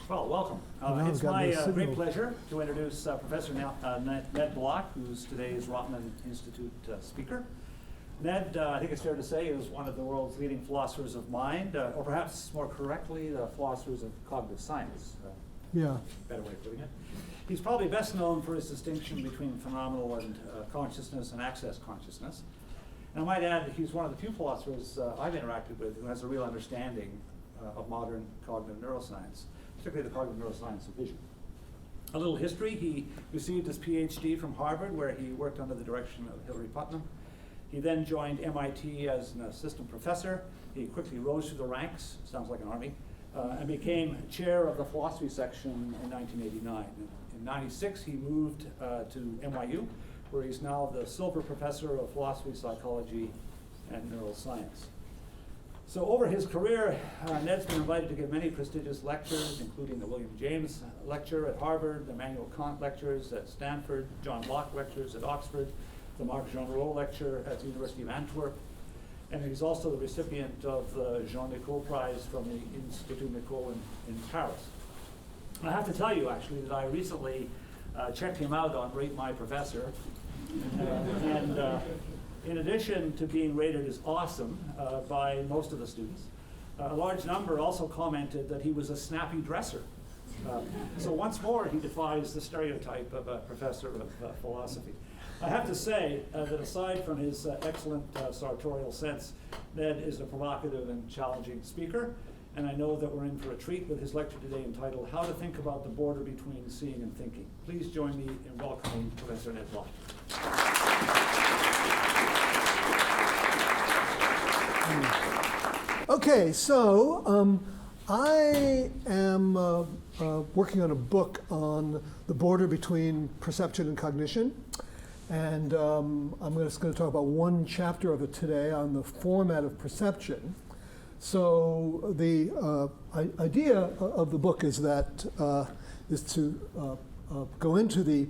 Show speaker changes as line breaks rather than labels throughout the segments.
Well, welcome. It's my great pleasure to introduce Professor Ned Block, who's today's Rotman Institute speaker. Ned, I think it's fair to say, is one of the world's leading philosophers of mind, or perhaps more correctly, the philosophers of cognitive science.
Yeah.
Better way of putting it. He's probably best known for his distinction between phenomenal and consciousness and access consciousness. And I might add that he's one of the few philosophers I've interacted with who has a real understanding of modern cognitive neuroscience, particularly the cognitive neuroscience of vision. A little history: he received his PhD from Harvard, where he worked under the direction of Hilary Putnam. He then joined MIT as an assistant professor. He quickly rose through the ranks, sounds like an army, and became chair of the philosophy section in 1989. In 96, he moved to NYU, where he's now the Silver Professor of Philosophy, Psychology, and Neuroscience. So over his career, Ned's been invited to give many prestigious lectures, including the William James Lecture at Harvard, the Immanuel Kant Lectures at Stanford, John Locke Lectures at Oxford, the Marc Jean-Rau Lecture at the University of Antwerp, and he's also the recipient of the Jean Nicot Prize from the Institut Nicot in Paris. I have to tell you, actually, that I recently checked him out on Rate My Professor, and in addition to being rated as awesome by most of the students, a large number also commented that he was a snappy dresser. So once more, he defies the stereotype of a professor of philosophy. I have to say that aside from his excellent sartorial sense, Ned is a provocative and challenging speaker, and I know that we're in for a treat with his lecture today entitled How to Think About the Border Between Seeing and Thinking. Please join me in welcoming Professor Ned Block.
Okay, so I am working on a book on the border between perception and cognition. And I'm just going to talk about one chapter of it today on the format of perception. So the idea of the book is to go into the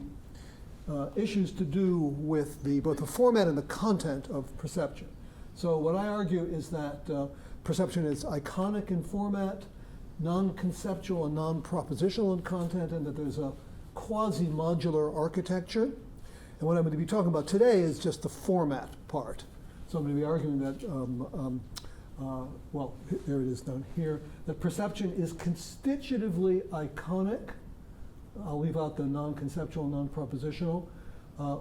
issues to do with both the format and the content of perception. So what I argue is that perception is iconic in format, non-conceptual and non-propositional in content, and that there's a quasi-modular architecture. And what I'm going to be talking about today is just the format part. So I'm going to be arguing that, well, there it is down here, that perception is constitutively iconic. I'll leave out the non-conceptual, non-propositional,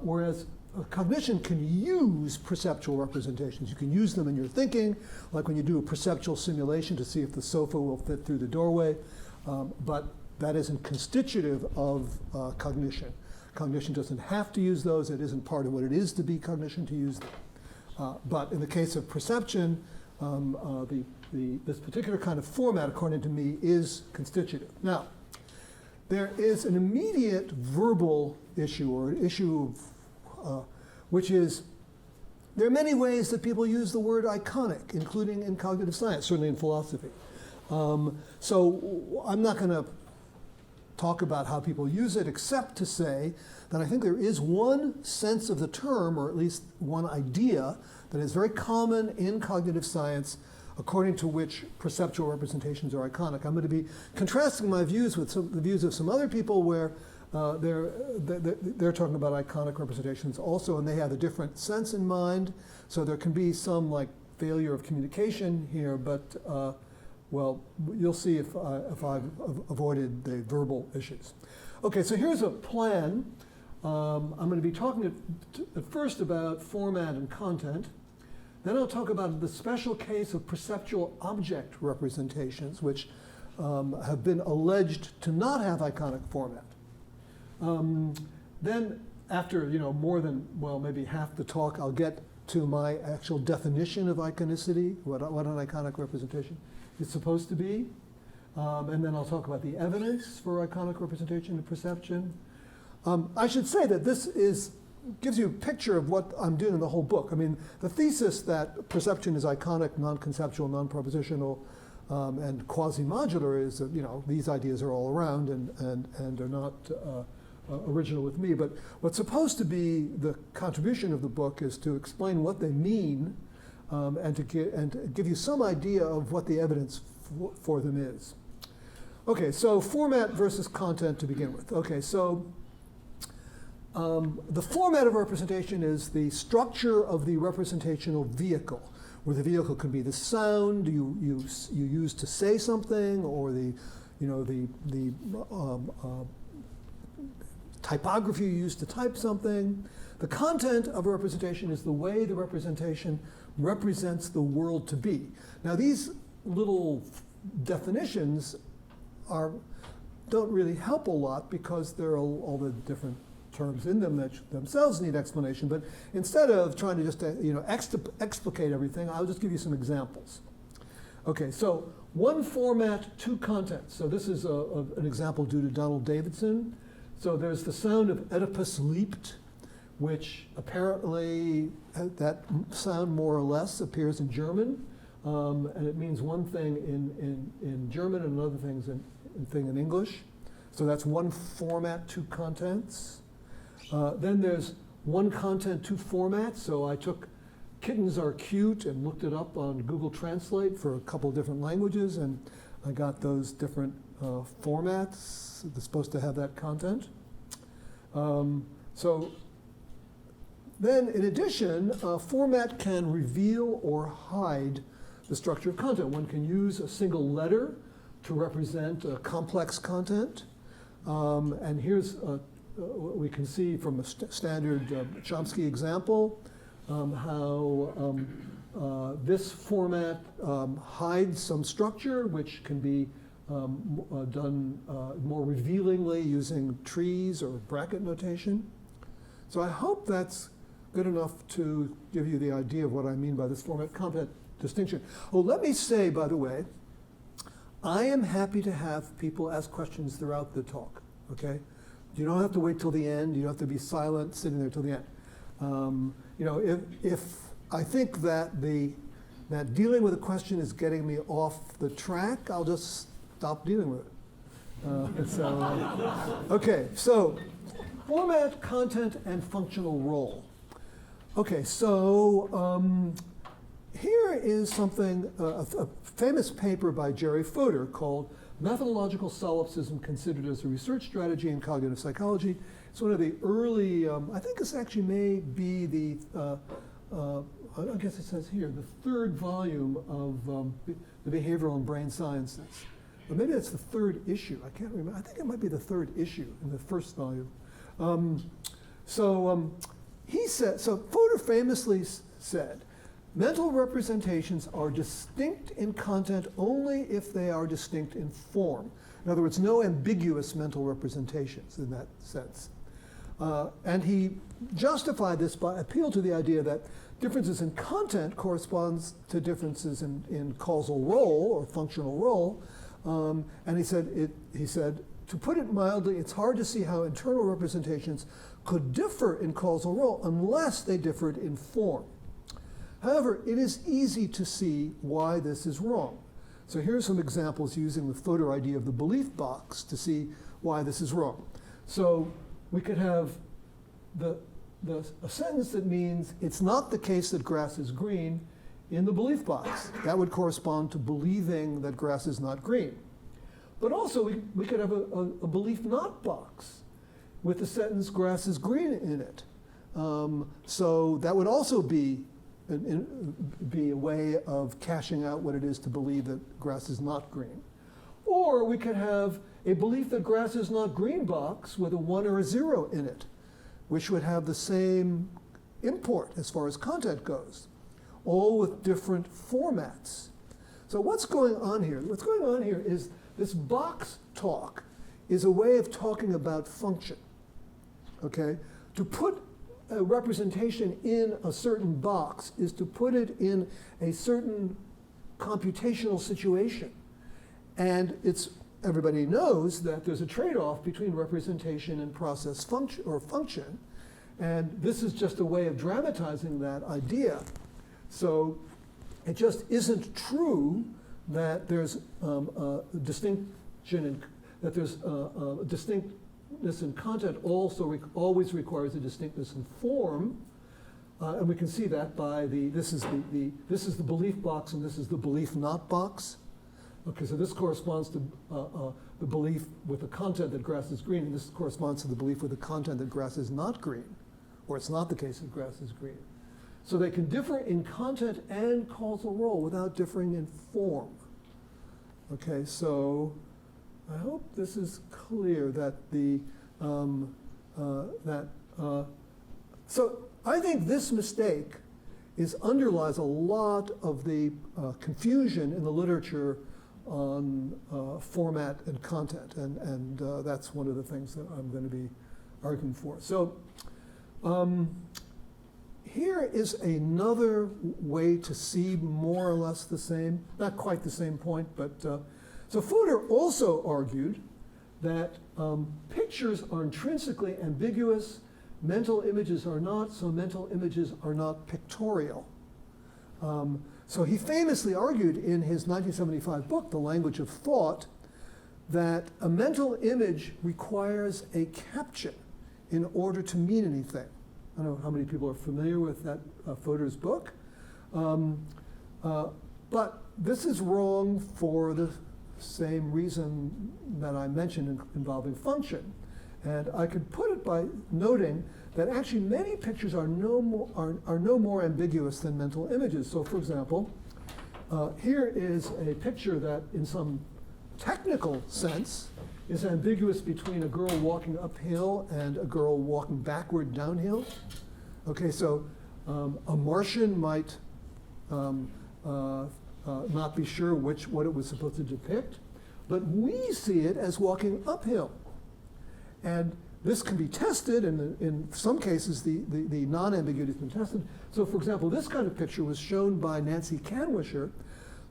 whereas cognition can use perceptual representations. You can use them in your thinking, like when you do a perceptual simulation to see if the sofa will fit through the doorway, but that isn't constitutive of cognition. Cognition doesn't have to use those. It isn't part of what it is to be cognition to use them. But in the case of perception, this particular kind of format, according to me, is constitutive. Now, there is an immediate verbal issue, or an issue which is, there are many ways that people use the word iconic, including in cognitive science, certainly in philosophy. So I'm not going to talk about how people use it, except to say that I think there is one sense of the term, or at least one idea, that is very common in cognitive science, according to which perceptual representations are iconic. I'm going to be contrasting my views with the views of some other people where they're talking about iconic representations also, and they have a different sense in mind. So there can be some like failure of communication here, but well, you'll see if I've avoided the verbal issues. Okay, so here's a plan. I'm going to be talking at first about format and content. Then I'll talk about the special case of perceptual object representations, which have been alleged to not have iconic format. Then after more than, well, maybe half the talk, I'll get to my actual definition of iconicity, what an iconic representation is supposed to be. And then I'll talk about the evidence for iconic representation and perception. I should say that this gives you a picture of what I'm doing in the whole book. I mean, the thesis that perception is iconic, non-conceptual, non-propositional, and quasi-modular is that these ideas are all around and are not original with me. But what's supposed to be the contribution of the book is to explain what they mean and to give you some idea of what the evidence for them is. Okay, so format versus content to begin with. Okay, so the format of representation is the structure of the representational vehicle, where the vehicle can be the sound you use to say something, or the typography you use to type something. The content of a representation is the way the representation represents the world to be. Now, these little definitions don't really help a lot because there are all the different terms in them that themselves need explanation. But instead of trying to just explicate everything, I'll just give you some examples. Okay, so one format, two contents. So this is an example due to Donald Davidson. So there's the sound of Oedipus leaped, which apparently that sound more or less appears in German, and it means one thing in German and another thing in English. So that's one format, two contents. Then there's one content, two formats. So I took kittens are cute and looked it up on Google Translate for a couple of different languages, and I got those different formats that's supposed to have that content. So then, in addition, a format can reveal or hide the structure of content. One can use a single letter to represent a complex content. And here's what we can see from a standard Chomsky example, how this format hides some structure, which can be done more revealingly using trees or bracket notation. So I hope that's good enough to give you the idea of what I mean by this format-content distinction. Oh, let me say, by the way, I am happy to have people ask questions throughout the talk, okay? You don't have to wait till the end. You don't have to be silent, sitting there till the end. If I think that dealing with a question is getting me off the track, I'll just stop dealing with it. Okay, so format, content, and functional role. Okay, so here is something, a famous paper by Jerry Fodor called Methodological Solipsism Considered as a Research Strategy in Cognitive Psychology. It's one of the early, I think this actually may be the, I guess it says here, the third volume of the Behavioral and Brain Sciences. But maybe that's the third issue. I can't remember. I think it might be the third issue in the first volume. He said, so Fodor famously said, mental representations are distinct in content only if they are distinct in form. In other words, no ambiguous mental representations in that sense. And he justified this by appeal to the idea that differences in content corresponds to differences in causal role or functional role. And he said, to put it mildly, it's hard to see how internal representations could differ in causal role unless they differed in form. However, it is easy to see why this is wrong. So here are some examples using the Fodor idea of the belief box to see why this is wrong. So we could have a sentence that means it's not the case that grass is green in the belief box. That would correspond to believing that grass is not green. But also we could have a belief not box with the sentence grass is green in it. So that would also be a way of cashing out what it is to believe that grass is not green. Or we could have a belief that grass is not green box with a 1 or a 0 in it, which would have the same import as far as content goes, all with different formats. So what's going on here? What's going on here is this box talk is a way of talking about function, okay? To put a representation in a certain box is to put it in a certain computational situation. And everybody knows that there's a trade-off between representation and process function. And this is just a way of dramatizing that idea. So it just isn't true that there's a distinction that there's a distinctness in content also always requires a distinctness in form. And we can see that by this is the belief box and this is the belief not box. Okay, so this corresponds to the belief with the content that grass is green, and this corresponds to the belief with the content that grass is not green, or it's not the case that grass is green. So they can differ in content and causal role without differing in form. Okay, so I hope this is clear that so I think this mistake underlies a lot of the confusion in the literature on format and content, and that's one of the things that I'm going to be arguing for. So here is another way to see more or less the same, not quite the same point, but so Fodor also argued that pictures are intrinsically ambiguous, mental images are not, so mental images are not pictorial. So he famously argued in his 1975 book, The Language of Thought, that a mental image requires a caption in order to mean anything. I don't know how many people are familiar with that Fodor's book, but this is wrong for the same reason that I mentioned involving function. And I could put it by noting that actually many pictures are no more ambiguous than mental images. So for example, here is a picture that in some technical sense is ambiguous between a girl walking uphill and a girl walking backward downhill. Okay, so a Martian might not be sure what it was supposed to depict, but we see it as walking uphill. And this can be tested, and in some cases the non-ambiguity has been tested. So for example, this kind of picture was shown by Nancy Canwisher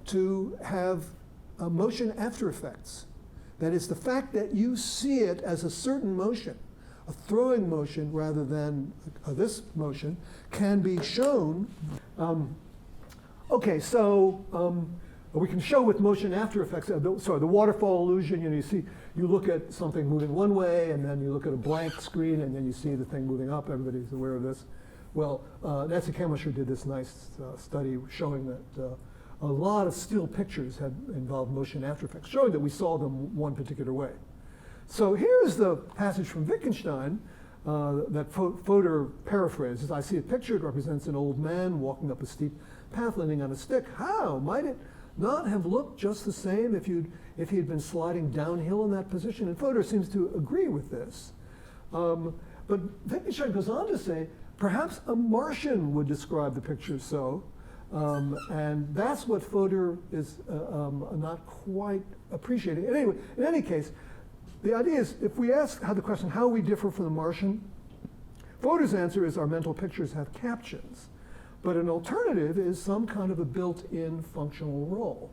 to have motion after effects. That is, the fact that you see it as a certain motion, a throwing motion rather than this motion, can be shown. Okay, so we can show with motion after effects. Sorry, the waterfall illusion. You look at something moving one way, and then you look at a blank screen, and then you see the thing moving up. Everybody's aware of this. Well, Nancy Canwisher did this nice study showing that a lot of still pictures had involved motion after effects, showing that we saw them one particular way. So here's the passage from Wittgenstein that Fodor paraphrases. I see a picture, it represents an old man walking up a steep path leaning on a stick. How might it not have looked just the same if he had been sliding downhill in that position? And Fodor seems to agree with this. But Wittgenstein goes on to say, perhaps a Martian would describe the picture so. And that's what Fodor is not quite appreciating. Anyway, in any case, the idea is, if we ask the question, how we differ from the Martian, Fodor's answer is our mental pictures have captions. But an alternative is some kind of a built-in functional role.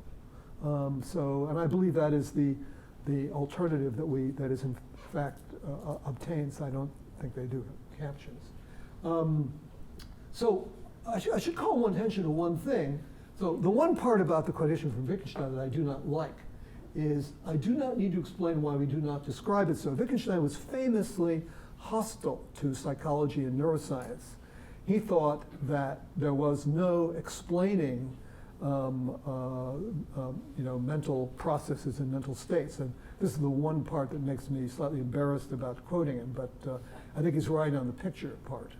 And I believe that is the alternative that is in fact obtained. So I don't think they do have captions. So I should call one attention to one thing. So the one part about the quotation from Wittgenstein that I do not like is I do not need to explain why we do not describe it so. Wittgenstein was famously hostile to psychology and neuroscience. He thought that there was no explaining mental processes and mental states. And this is the one part that makes me slightly embarrassed about quoting him, but I think he's right on the picture part.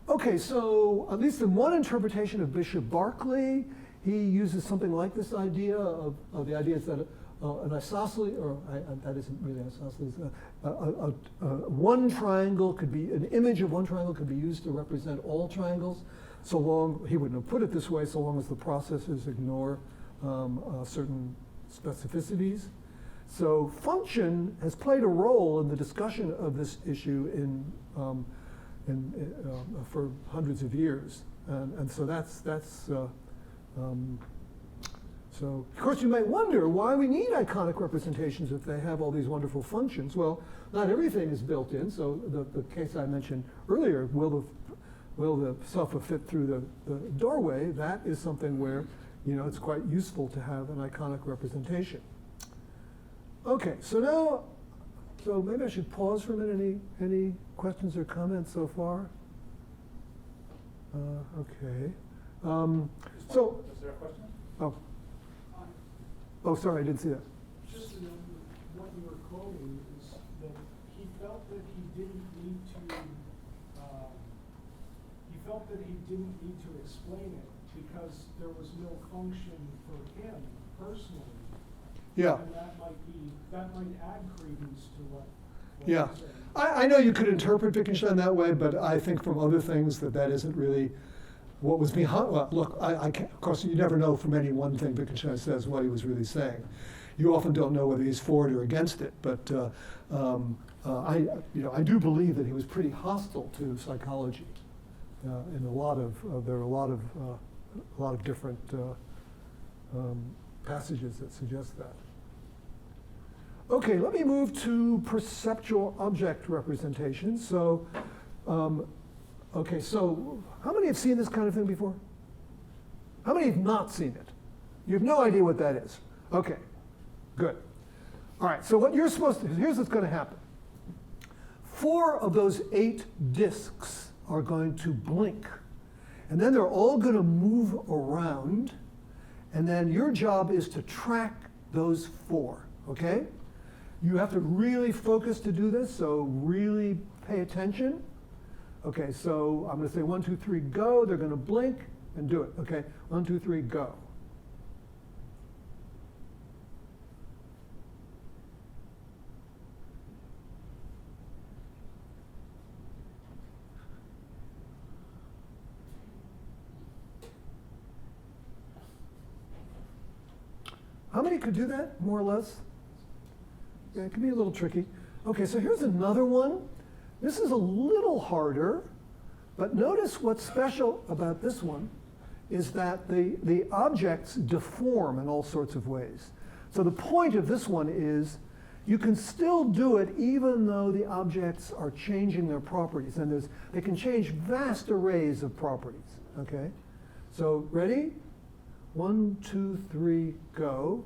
Okay, so at least in one interpretation of Bishop Berkeley, he uses something like this idea of the idea is that an isosceles, or that isn't really an isosceles, one triangle could be, an image of one triangle could be used to represent all triangles, so long, he wouldn't have put it this way, so long as the processes ignore certain specificities. So function has played a role in the discussion of this issue for hundreds of years, and so that's so of course you might wonder why we need iconic representations if they have all these wonderful functions. Well, not everything is built in. So the case I mentioned earlier, will the sofa fit through the doorway? That is something where it's quite useful to have an iconic representation. Okay, so maybe I should pause for a minute. Any questions or comments so far? Okay.
Is there a question?
Oh. Oh, sorry, I didn't see that.
Just to know what you were quoting is that he felt that he didn't need to, explain it because there was no function for him personally.
Yeah.
And that might add credence to what
Yeah.
you're saying.
I know you could interpret Wittgenstein that way, but I think from other things that isn't really what was behind. Well, look, I can't, of course, you never know from any one thing Wittgenstein says what he was really saying. You often don't know whether he's for it or against it, but I do believe that he was pretty hostile to psychology. In there are a lot of different passages that suggest that. Okay, let me move to perceptual object representation. So, okay, so how many have seen this kind of thing before? How many have not seen it? You have no idea what that is. Okay, good. All right, so what you're supposed to, here's what's going to happen. 4 of those 8 disks are going to blink. And then they're all going to move around. And then your job is to track those 4, okay? You have to really focus to do this, so really pay attention. Okay, so I'm going to say 1, 2, 3, go. They're going to blink and do it. Okay, 1, 2, 3, go. How many could do that, more or less? Yeah, it can be a little tricky. Okay, so here's another one. This is a little harder, but notice what's special about this one is that the objects deform in all sorts of ways. So the point of this one is you can still do it even though the objects are changing their properties. And they can change vast arrays of properties, okay? So ready? 1, 2, 3, go.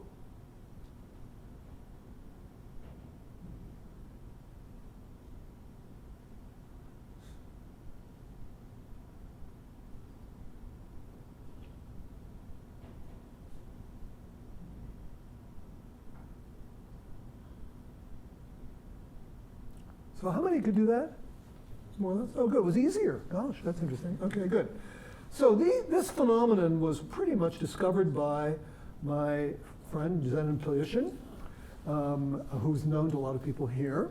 So how many could do that? More or less? Oh, good. It was easier. Gosh, that's interesting. Okay, good. So this phenomenon was pretty much discovered by my friend Zenon Plyushin, who's known to a lot of people here.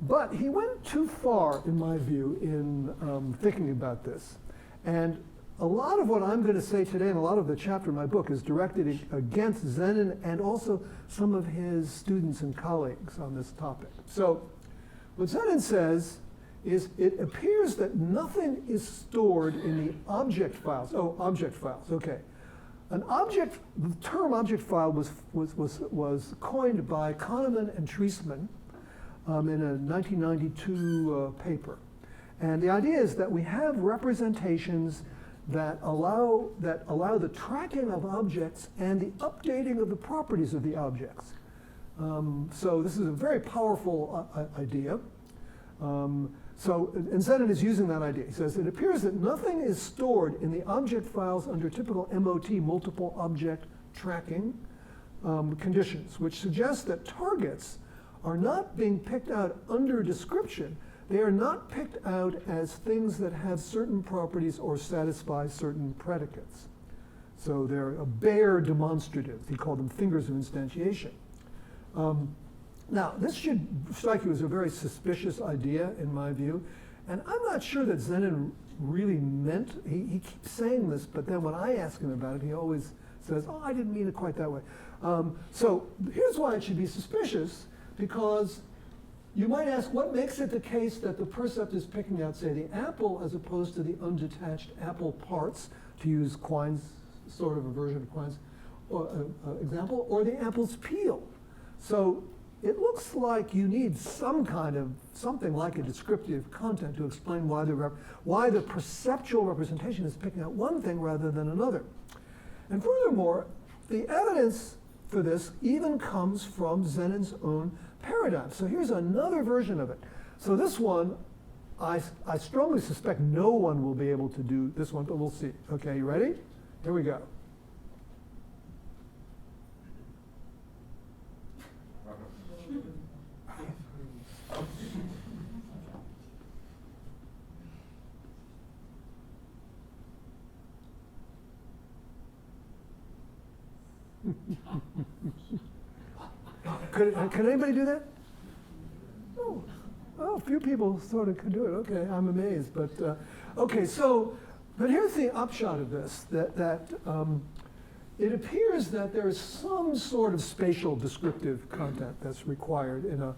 But he went too far, in my view, in thinking about this. And a lot of what I'm going to say today, and a lot of the chapter in my book, is directed against Zenon and also some of his students and colleagues on this topic. So what Zenon says is it appears that nothing is stored in the object files. Oh, object files, okay. An object, the term object file was coined by Kahneman and Treisman in a 1992 paper. And the idea is that we have representations that allow the tracking of objects and the updating of the properties of the objects. So this is a very powerful idea. And Zenon is using that idea. He says, it appears that nothing is stored in the object files under typical MOT, multiple object tracking conditions, which suggests that targets are not being picked out under description. They are not picked out as things that have certain properties or satisfy certain predicates. So they're a bare demonstrative. He called them fingers of instantiation. Now, this should strike you as a very suspicious idea, in my view. And I'm not sure that Zenon really meant, he keeps saying this, but then when I ask him about it, he always says, oh, I didn't mean it quite that way. So here's why it should be suspicious, because you might ask, what makes it the case that the percept is picking out, say, the apple as opposed to the undetached apple parts, to use Quine's, sort of a version of Quine's example, or the apple's peel? So it looks like you need something like a descriptive content to explain why the perceptual representation is picking out one thing rather than another. And furthermore, the evidence for this even comes from Zenon's own paradigm. So here's another version of it. So this one, I strongly suspect no one will be able to do this one, but we'll see. Okay, you ready? Here we go. Can anybody do that? Oh, a few people sort of can do it. Okay, I'm amazed. But okay, so, but here's the upshot of this: that it appears that there is some sort of spatial descriptive content that's required in a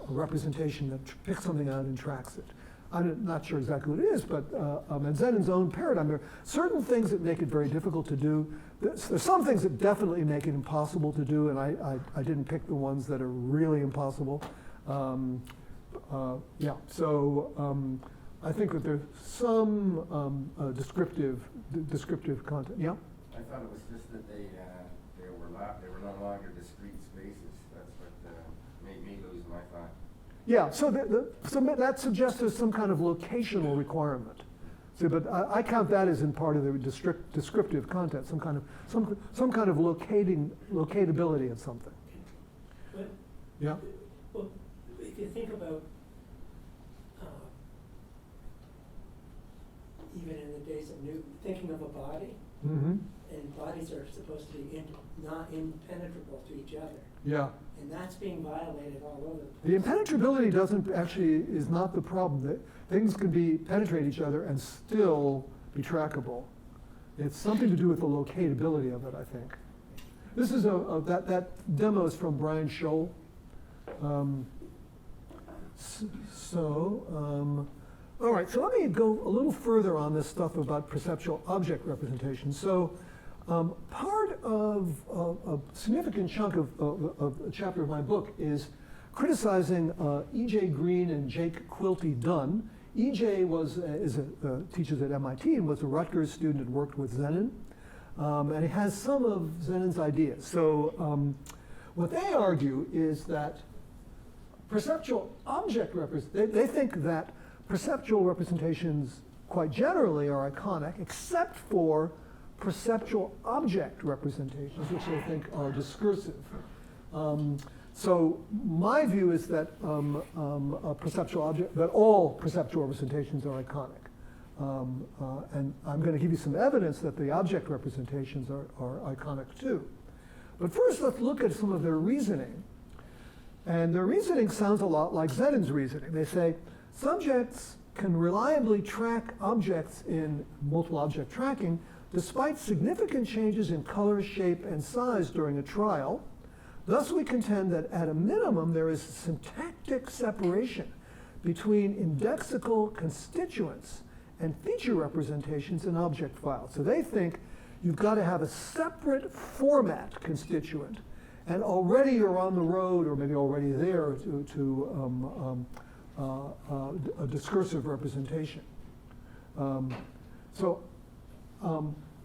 representation that picks something out and tracks it. I'm not sure exactly what it is, but in Zenon's own paradigm, there are certain things that make it very difficult to do. There's some things that definitely make it impossible to do, and I didn't pick the ones that are really impossible. Yeah, so I think that there's some descriptive content. Yeah?
I thought it was just that they were no longer discrete spaces. That's what made me lose my thought.
Yeah, so that suggests there's some kind of locational requirement. So, but I count that as in part of the descriptive content, some kind of locatability of something.
But,
Yeah.
well, if you think about even in the days of Newton, thinking of a body,
Mm-hmm.
and bodies are supposed to be not impenetrable to each other.
Yeah.
And that's being violated all over the place.
The impenetrability is not the problem. That things can penetrate each other and still be trackable. It's something to do with the locatability of it, I think. This is that demo is from Brian Scholl. All right, so let me go a little further on this stuff about perceptual object representation. So part of a significant chunk of a chapter of my book is criticizing E.J. Green and Jake Quilty Dunn. E.J. teaches at MIT and was a Rutgers student and worked with Zenon. And he has some of Zenon's ideas. So what they argue is that perceptual object they think that perceptual representations quite generally are iconic, except for perceptual object representations, which they think are discursive. So my view is that that all perceptual representations are iconic. And I'm going to give you some evidence that the object representations are iconic too. But first, let's look at some of their reasoning. And their reasoning sounds a lot like Zenon's reasoning. They say, subjects can reliably track objects in multiple object tracking despite significant changes in color, shape, and size during a trial. Thus, we contend that at a minimum, there is syntactic separation between indexical constituents and feature representations in object files. So they think you've got to have a separate format constituent, and already you're on the road, or maybe already there, to a discursive representation.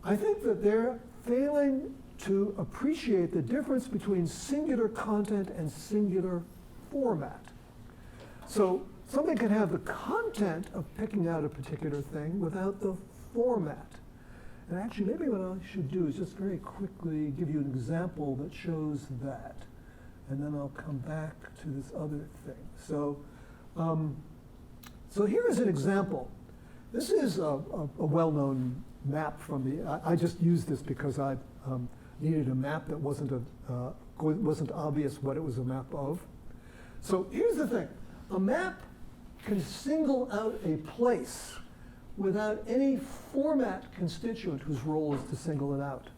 I think that they're failing to appreciate the difference between singular content and singular format. So something can have the content of picking out a particular thing without the format. And actually, maybe what I should do is just very quickly give you an example that shows that. And then I'll come back to this other thing. So here is an example. This is a well-known map from the, I just used this because I needed a map that wasn't obvious what it was a map of. So here's the thing. A map can single out a place without any format constituent whose role is to single it out.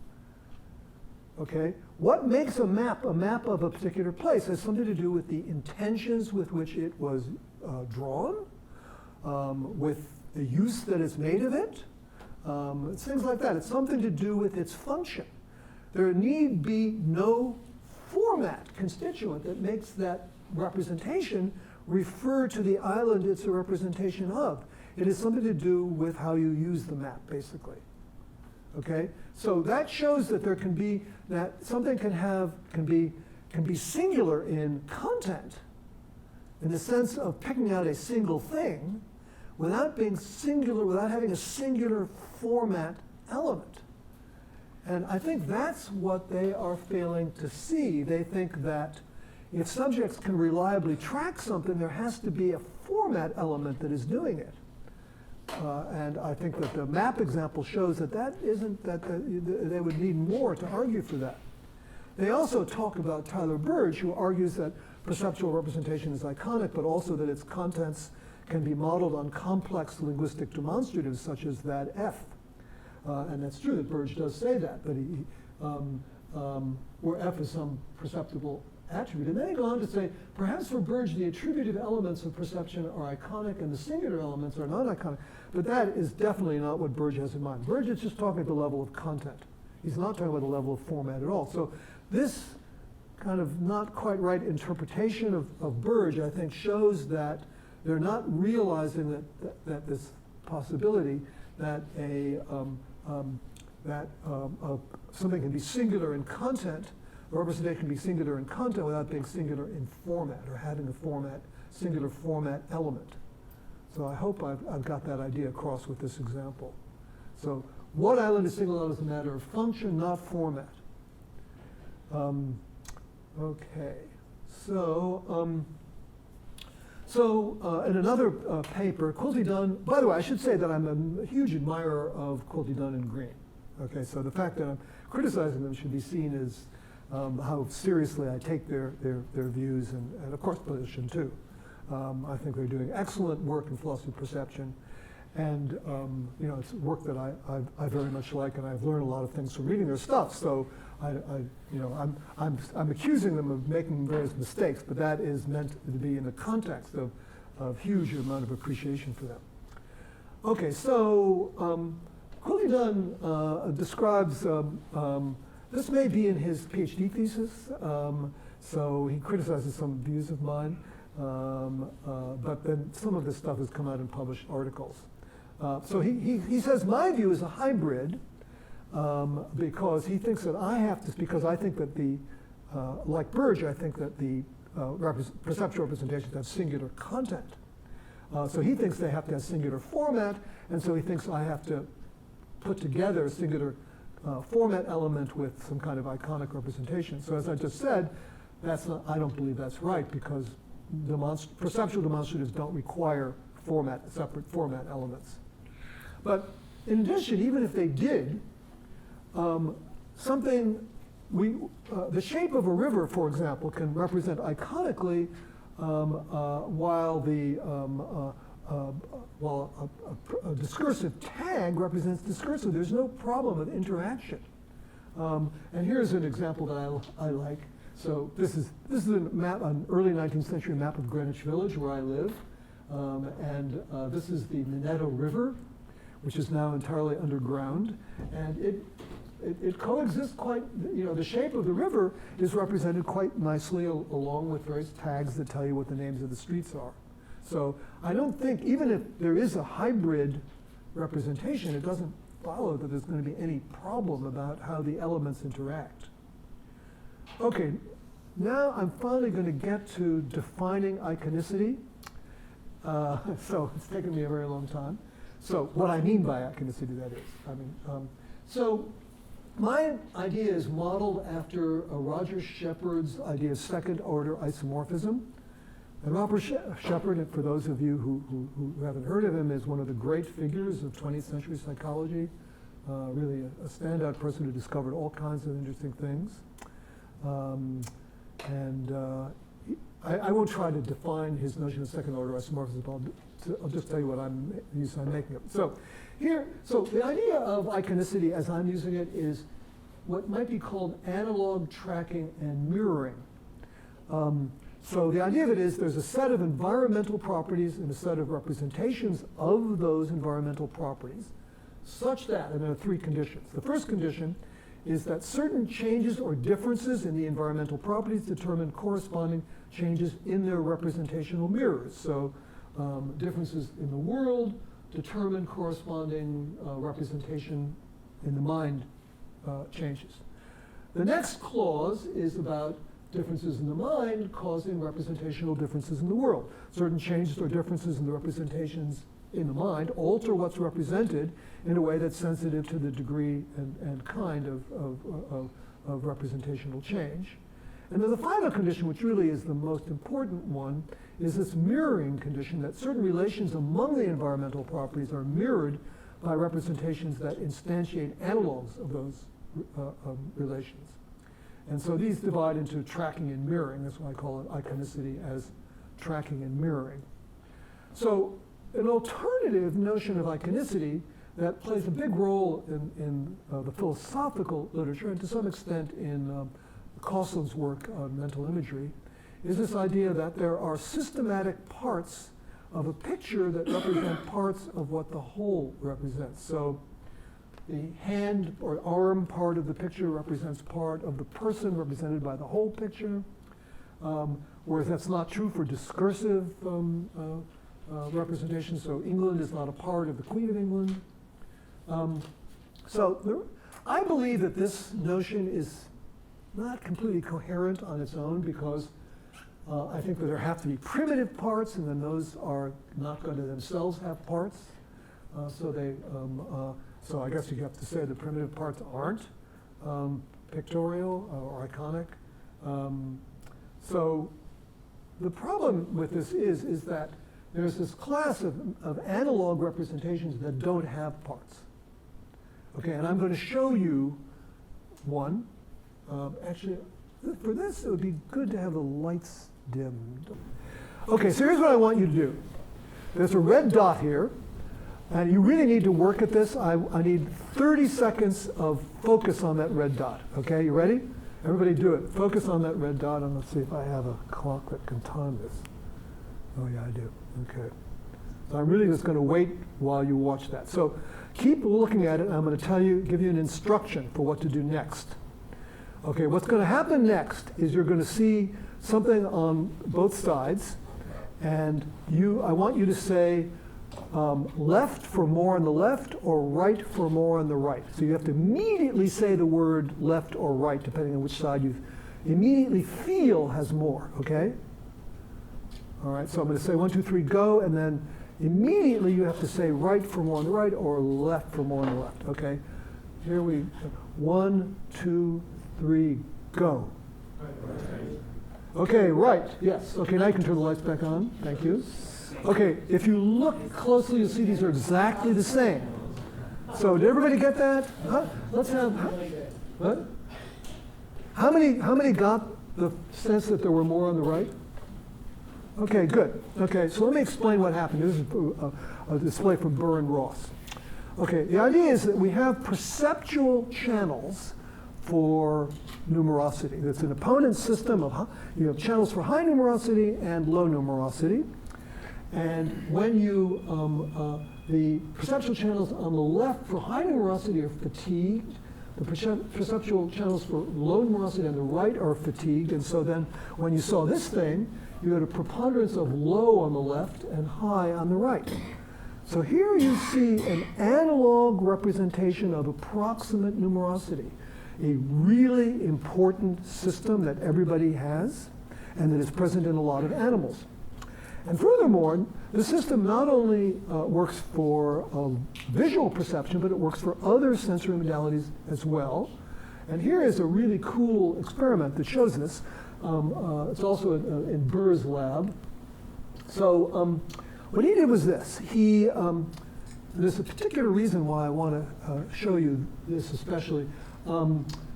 Okay? What makes a map of a particular place has something to do with the intentions with which it was drawn, with the use that is made of it, it's things like that. It's something to do with its function. There need be no format constituent that makes that representation refer to the island it's a representation of. It has something to do with how you use the map, basically. Okay? So that shows that there can be, that something can be singular in content, in the sense of picking out a single thing, without being singular, without having a singular format element. And I think that's what they are failing to see. They think that if subjects can reliably track something, there has to be a format element that is doing it. And I think that the map example shows that they would need more to argue for that. they also talk about Tyler Burge, who argues that perceptual representation is iconic, but also that its contents can be modeled on complex linguistic demonstratives such as that F. And that's true that Burge does say that, but where F is some perceptible attribute. And then they go on to say, perhaps for Burge, the attributive elements of perception are iconic and the singular elements are non-iconic. But that is definitely not what Burge has in mind. Burge is just talking at the level of content. He's not talking about the level of format at all. So this kind of not quite right interpretation of Burge, I think, shows that they're not realizing that this possibility that something can be singular in content, a representation can be singular in content without being singular in format or having a singular format element. So I hope I've got that idea across with this example. So what island is singled out as a matter of function, not format. Okay, so in another paper, Quilty Dunn, by the way, I should say that I'm a huge admirer of Quilty Dunn and Green. Okay, so the fact that I'm criticizing them should be seen as how seriously I take their views and of course position too. I think they're doing excellent work in philosophy of perception, and you know, it's work that I very much like, and I've learned a lot of things from reading their stuff. So I'm accusing them of making various mistakes, but that is meant to be in the context of huge amount of appreciation for them. Okay, so Quilty Dunn describes, this may be in his PhD thesis, so he criticizes some views of mine, but then some of this stuff has come out in published articles. So he says my view is a hybrid, because he thinks that because I think that like Burge, I think that the perceptual representations have singular content. So he thinks they have to have singular format, and so he thinks I have to put together a singular format element with some kind of iconic representation. So as I just said, I don't believe that's right, because perceptual demonstratives don't require separate format elements. But in addition, even if they did, the shape of a river, for example, can represent iconically, while a discursive tag represents discursive. There's no problem with interaction. And here's an example that I like. So this is an early 19th century map of Greenwich Village where I live, and this is the Mineto River, which is now entirely underground, and it coexists quite, the shape of the river is represented quite nicely along with various tags that tell you what the names of the streets are. So I don't think, even if there is a hybrid representation, it doesn't follow that there's going to be any problem about how the elements interact. Okay, now I'm finally going to get to defining iconicity. So it's taken me a very long time. So what I mean by iconicity, that is. So my idea is modeled after Roger Shepard's idea of second-order isomorphism. And Robert Shepard, for those of you who haven't heard of him, is one of the great figures of 20th century psychology, really a standout person who discovered all kinds of interesting things. I won't try to define his notion of second-order isomorphism. I'll just tell you what I'm making of. So the idea of iconicity, as I'm using it, is what might be called analog tracking and mirroring. So the idea of it is there's a set of environmental properties and a set of representations of those environmental properties, such that, and there are three conditions. The first condition is that certain changes or differences in the environmental properties determine corresponding changes in their representational mirrors. So differences in the world determine corresponding representation in the mind changes. The next clause is about differences in the mind causing representational differences in the world. Certain changes or differences in the representations in the mind alter what's represented in a way that's sensitive to the degree and kind of representational change. And then the final condition, which really is the most important one, is this mirroring condition, that certain relations among the environmental properties are mirrored by representations that instantiate analogs of those relations. And so these divide into tracking and mirroring. That's why I call it iconicity as tracking and mirroring. So an alternative notion of iconicity that plays a big role in the philosophical literature, and to some extent in Kauslin's work on mental imagery, is this idea that there are systematic parts of a picture that represent parts of what the whole represents. So the hand or arm part of the picture represents part of the person represented by the whole picture, whereas that's not true for discursive representation. So England is not a part of the Queen of England. I believe that this notion is not completely coherent on its own, because I think that there have to be primitive parts, and then those are not going to themselves have parts. So I guess you have to say the primitive parts aren't pictorial or iconic. So the problem with this is that there's this class of analog representations that don't have parts. Okay, and I'm going to show you one. Actually, for this, it would be good to have the lights dimmed. Okay, so here's what I want you to do. There's a red dot here, and you really need to work at this. I need 30 seconds of focus on that red dot. Okay, you ready? Everybody do it. Focus on that red dot, and let's see if I have a clock that can time this. Oh yeah, I do. Okay. So I'm really just going to wait while you watch that. So keep looking at it, and I'm going to give you an instruction for what to do next. Okay, what's going to happen next is you're going to see something on both sides, and I want you to say left for more on the left or right for more on the right. So you have to immediately say the word left or right, depending on which side you immediately feel has more, okay? All right, so I'm going to say 1, 2, 3, go, and then immediately you have to say right for more on the right or left for more on the left, okay? Here 1, 2, 3, go. Okay, right, yes. Okay, now you can turn the lights back on. Thank you. Okay, if you look closely, you'll see these are exactly the same. So did everybody get that? Huh? Let's have, what? How many got the sense that there were more on the right? Okay, good. Okay, so let me explain what happened. This is a display from Burr and Ross. Okay, the idea is that we have perceptual channels for numerosity. It's an opponent system of, you have channels for high numerosity and low numerosity. And when you, the perceptual channels on the left for high numerosity are fatigued. The perceptual channels for low numerosity on the right are fatigued. And so then when you saw this thing, you had a preponderance of low on the left and high on the right. So here you see an analog representation of approximate numerosity, a really important system that everybody has and that is present in a lot of animals. And furthermore, the system not only works for visual perception, but it works for other sensory modalities as well. And here is a really cool experiment that shows this. It's also in Burr's lab. So what he did was this. There's a particular reason why I want to show you this especially.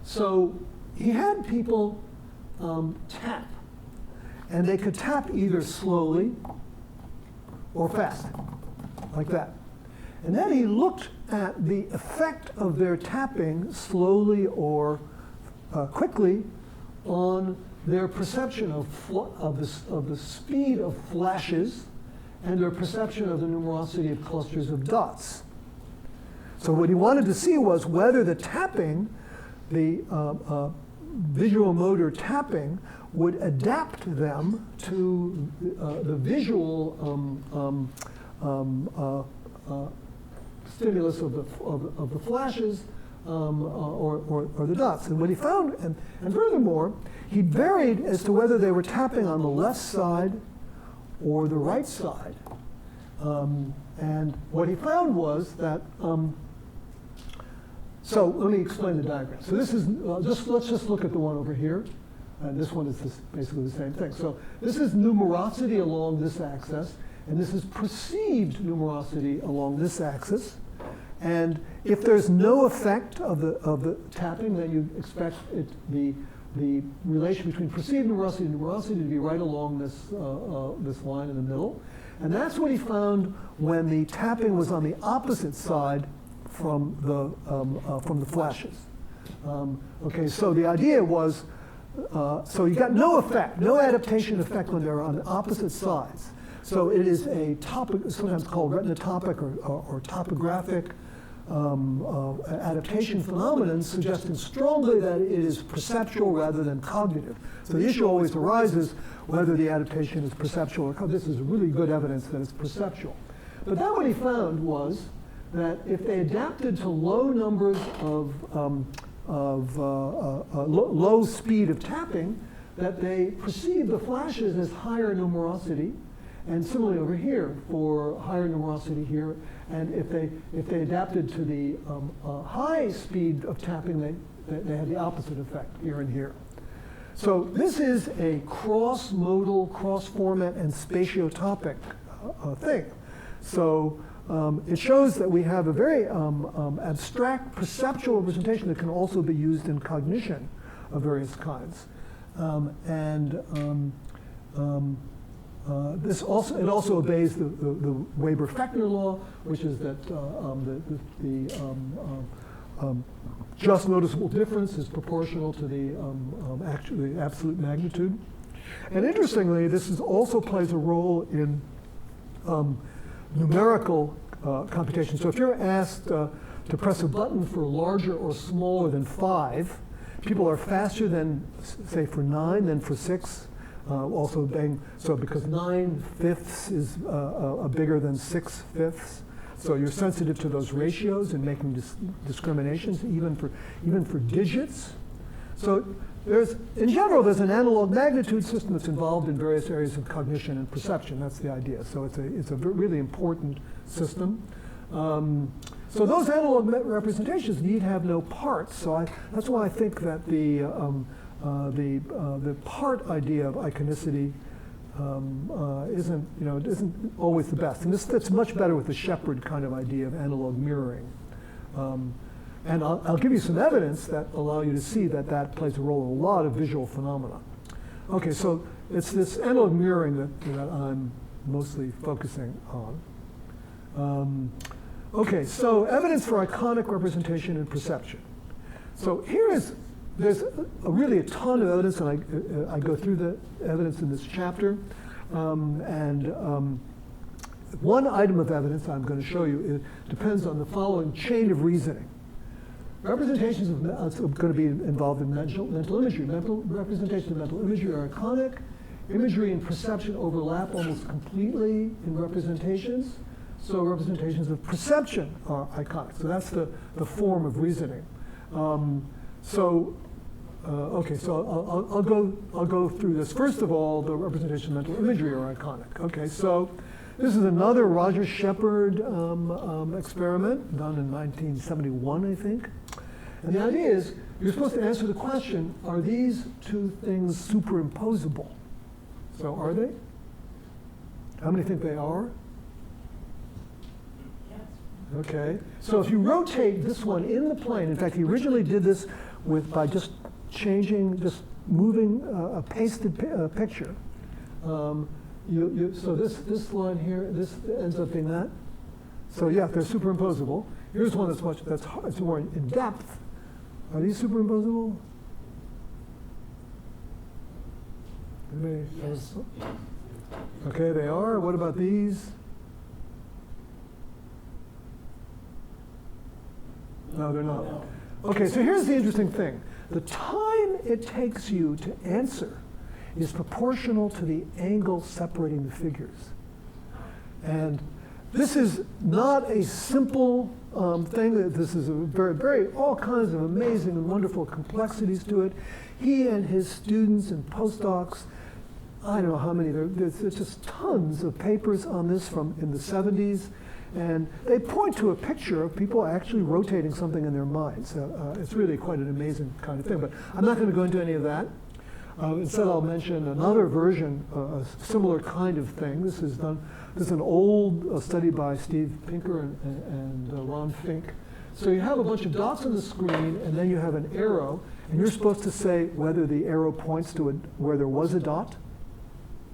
So he had people tap. And they could tap either slowly or fast, like that. And then he looked at the effect of their tapping slowly or quickly on their perception of the speed of flashes and their perception of the numerosity of clusters of dots. So what he wanted to see was whether the tapping, the visual motor tapping, would adapt them to the visual stimulus of the flashes or the dots. And what he found, and furthermore, he varied as to whether they were tapping on the left side or the right side. And what he found was that, so let me explain the diagram. So this is, let's just look at the one over here. And this one is basically the same thing. So this is numerosity along this axis, and this is perceived numerosity along this axis. And if there's no effect of the tapping, then you expect the the relation between perceived numerosity and numerosity to be right along this line in the middle. And that's what he found when the tapping was on the opposite side from the flashes. Okay, so the idea was, so you got no effect, no adaptation effect when they're on the opposite sides. So it is a sometimes called retinotopic or topographic adaptation phenomenon, suggesting strongly that it is perceptual rather than cognitive. So the issue always arises whether the adaptation is perceptual or cognitive. This is really good evidence that it's perceptual. But then what he found was that if they adapted to low numbers of low speed of tapping, that they perceived the flashes as higher numerosity, and similarly over here for higher numerosity here. And if they adapted to the high speed of tapping, they had the opposite effect here and here. So this is a cross-modal, cross-format, and spatiotopic thing. So it shows that we have a very abstract perceptual representation that can also be used in cognition of various kinds. It also obeys the Weber-Fechner law, which is that the just noticeable difference is proportional to the absolute magnitude. And interestingly, this also plays a role in numerical computation. So if you're asked to press a button for larger or smaller than 5, people are faster than, say, for 9 than for 6. Also being, so because 9/5 is bigger than 6/5. So you're sensitive to those ratios and making discriminations even for digits. So in general, there's an analog magnitude system that's involved in various areas of cognition and perception. That's the idea. So it's a really important system. So those analog representations need have no parts. So that's why I think that the part idea of iconicity isn't always the best. And this fits much better with the Shepard kind of idea of analog mirroring. And I'll give you some evidence that allow you to see that plays a role in a lot of visual phenomena. Okay, so it's this analog mirroring that I'm mostly focusing on. Okay, so evidence for iconic representation and perception. So there's really a ton of evidence, and I go through the evidence in this chapter. One item of evidence I'm going to show you depends on the following chain of reasoning. Representations are going to be involved in mental imagery. Representations of mental imagery are iconic. Imagery and perception overlap almost completely in representations. So representations of perception are iconic. So that's the form of reasoning. Okay, so I'll go through this. First of all, the representation of mental imagery are iconic. Okay, so this is another Roger Shepard experiment done in 1971, I think. And the idea is you're supposed to answer the question, are these two things superimposable? So are they? How many think they are? Okay, so if you rotate this one in the plane, in fact, he originally did this by just moving a pasted picture. So this line here, this ends up being that. So yeah, they're superimposable. Here's one that's more in depth. Are these superimposable?
Yes.
Okay, they are. What about these? No, they're not. Okay, so here's the interesting thing. The time it takes you to answer is proportional to the angle separating the figures. And this is not a simple thing. This is a very all kinds of amazing and wonderful complexities to it. He and his students and postdocs, I don't know how many, there's just tons of papers on this from in the 70s. And they point to a picture of people actually rotating something in their minds. It's really quite an amazing kind of thing. But I'm not going to go into any of that. Instead, I'll mention another version, a similar kind of thing. This is an old study by Steve Pinker and Ron Fink. So you have a bunch of dots on the screen, and then you have an arrow, and you're supposed to say whether the arrow points to where there was a dot.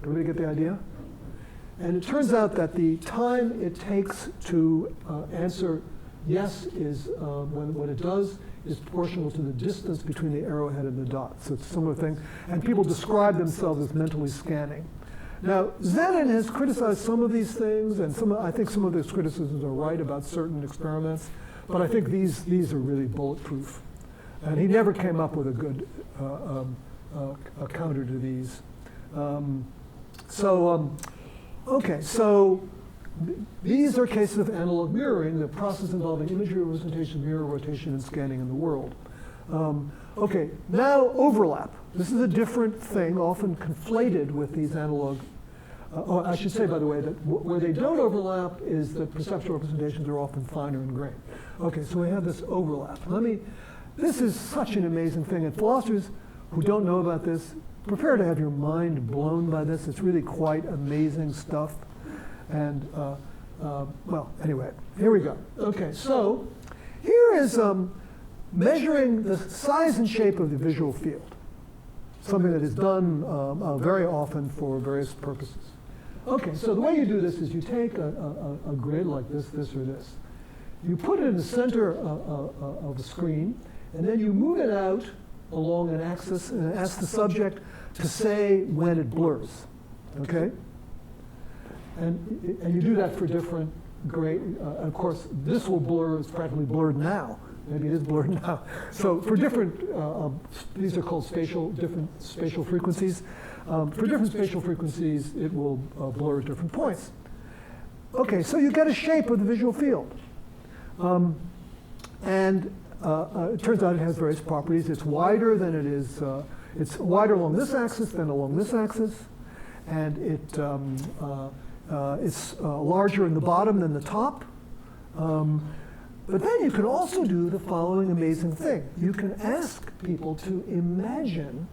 Everybody get the idea? And it turns out that the time it takes to answer yes is, when it does, is proportional to the distance between the arrowhead and the dot. So it's a similar thing. And people describe themselves as mentally scanning. Now, Zenon has criticized some of these things, and I think some of those criticisms are right about certain experiments, but I think these are really bulletproof. And he never came up with a good a counter to these. Okay, so these are cases of analog mirroring, the process involving imagery representation, mirror rotation, and scanning in the world. Okay, now overlap. This is a different thing, often conflated with these analog. I should say, by the way, that where they don't overlap is that perceptual representations are often finer in grain. Okay, so we have this overlap. This is such an amazing thing, and philosophers who don't know about this, prepare to have your mind blown by this. It's really quite amazing stuff. And, well, anyway, here we go. Okay, so here is measuring the size and shape of the visual field, something that is done very often for various purposes. Okay, so the way you do this is you take a grid like this, or this. You put it in the center of the screen, and then you move it out along an axis and ask the subject to say when it blurs, okay? And you do that for different grade. Of course, this will blur. It's practically blurred now. Maybe it is blurred now. So for different, these are called different spatial frequencies. For different spatial frequencies, it will blur at different points. Okay, so you get a shape of the visual field. And it turns out it has various properties. It's wider than it is, it's wider along this axis than along this axis. And it's larger in the bottom than the top. But then you can also do the following amazing thing. You can ask people to imagine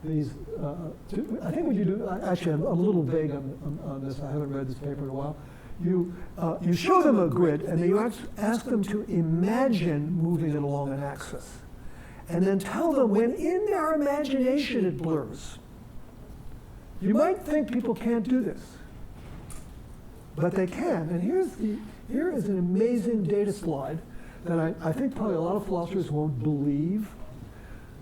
these, I think what you do, actually I'm a little vague on this, I haven't read this paper in a while. You show them a grid, and then you ask them to imagine moving it along an axis. And then tell them when in their imagination it blurs. You might think people can't do this, but they can. And here is an amazing data slide that I think probably a lot of philosophers won't believe.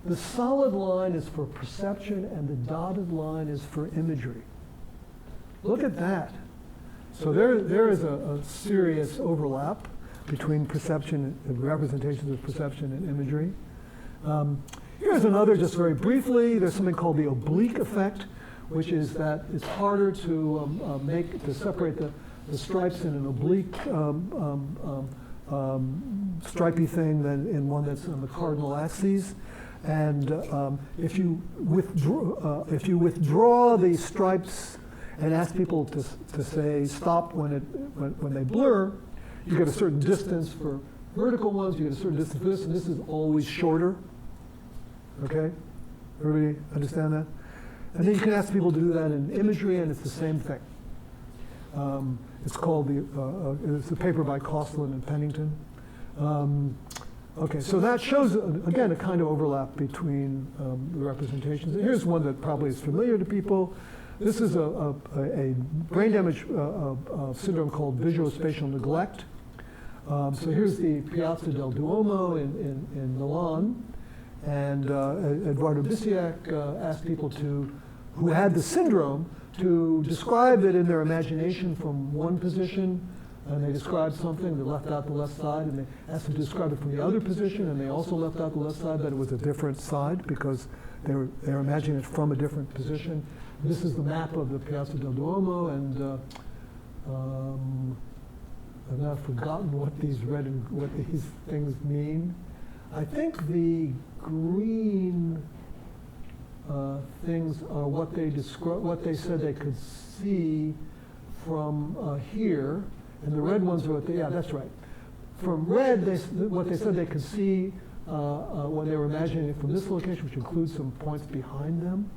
The solid line is for perception, and the dotted line is for imagery. Look at that. So there is a serious overlap between perception and representations of perception and imagery. Here's another, just very briefly. There's something called the oblique effect, which is that it's harder to separate the stripes in an oblique stripy thing than in one that's on the cardinal axes. And if you withdraw the stripes and ask people to say stop when they blur, you get a certain distance for vertical ones, you get a certain distance for this, and this is always shorter. Okay? Everybody understand that? And then you can ask people to do that in imagery, and it's the same thing. It's called it's a paper by Coughlin and Pennington. Okay, so that shows, again, a kind of overlap between the representations. And here's one that probably is familiar to people. This is a brain damage syndrome called visuospatial neglect. So here's the Piazza del Duomo in Milan. And Eduardo Bisiak asked people who had the syndrome to describe it in their imagination from one position, and they described something, they left out the left side, and they asked them to describe it from the other position, and they also left out the left side, but it was a different side because they were imagining it from a different position. This is the map of the Piazza del Duomo, and I've now forgotten what these things mean. I think the green things are what they said they could see from here, and the red ones are yeah, that's right. From red, what they said they could see when they were imagining it from this location, which includes some points behind them.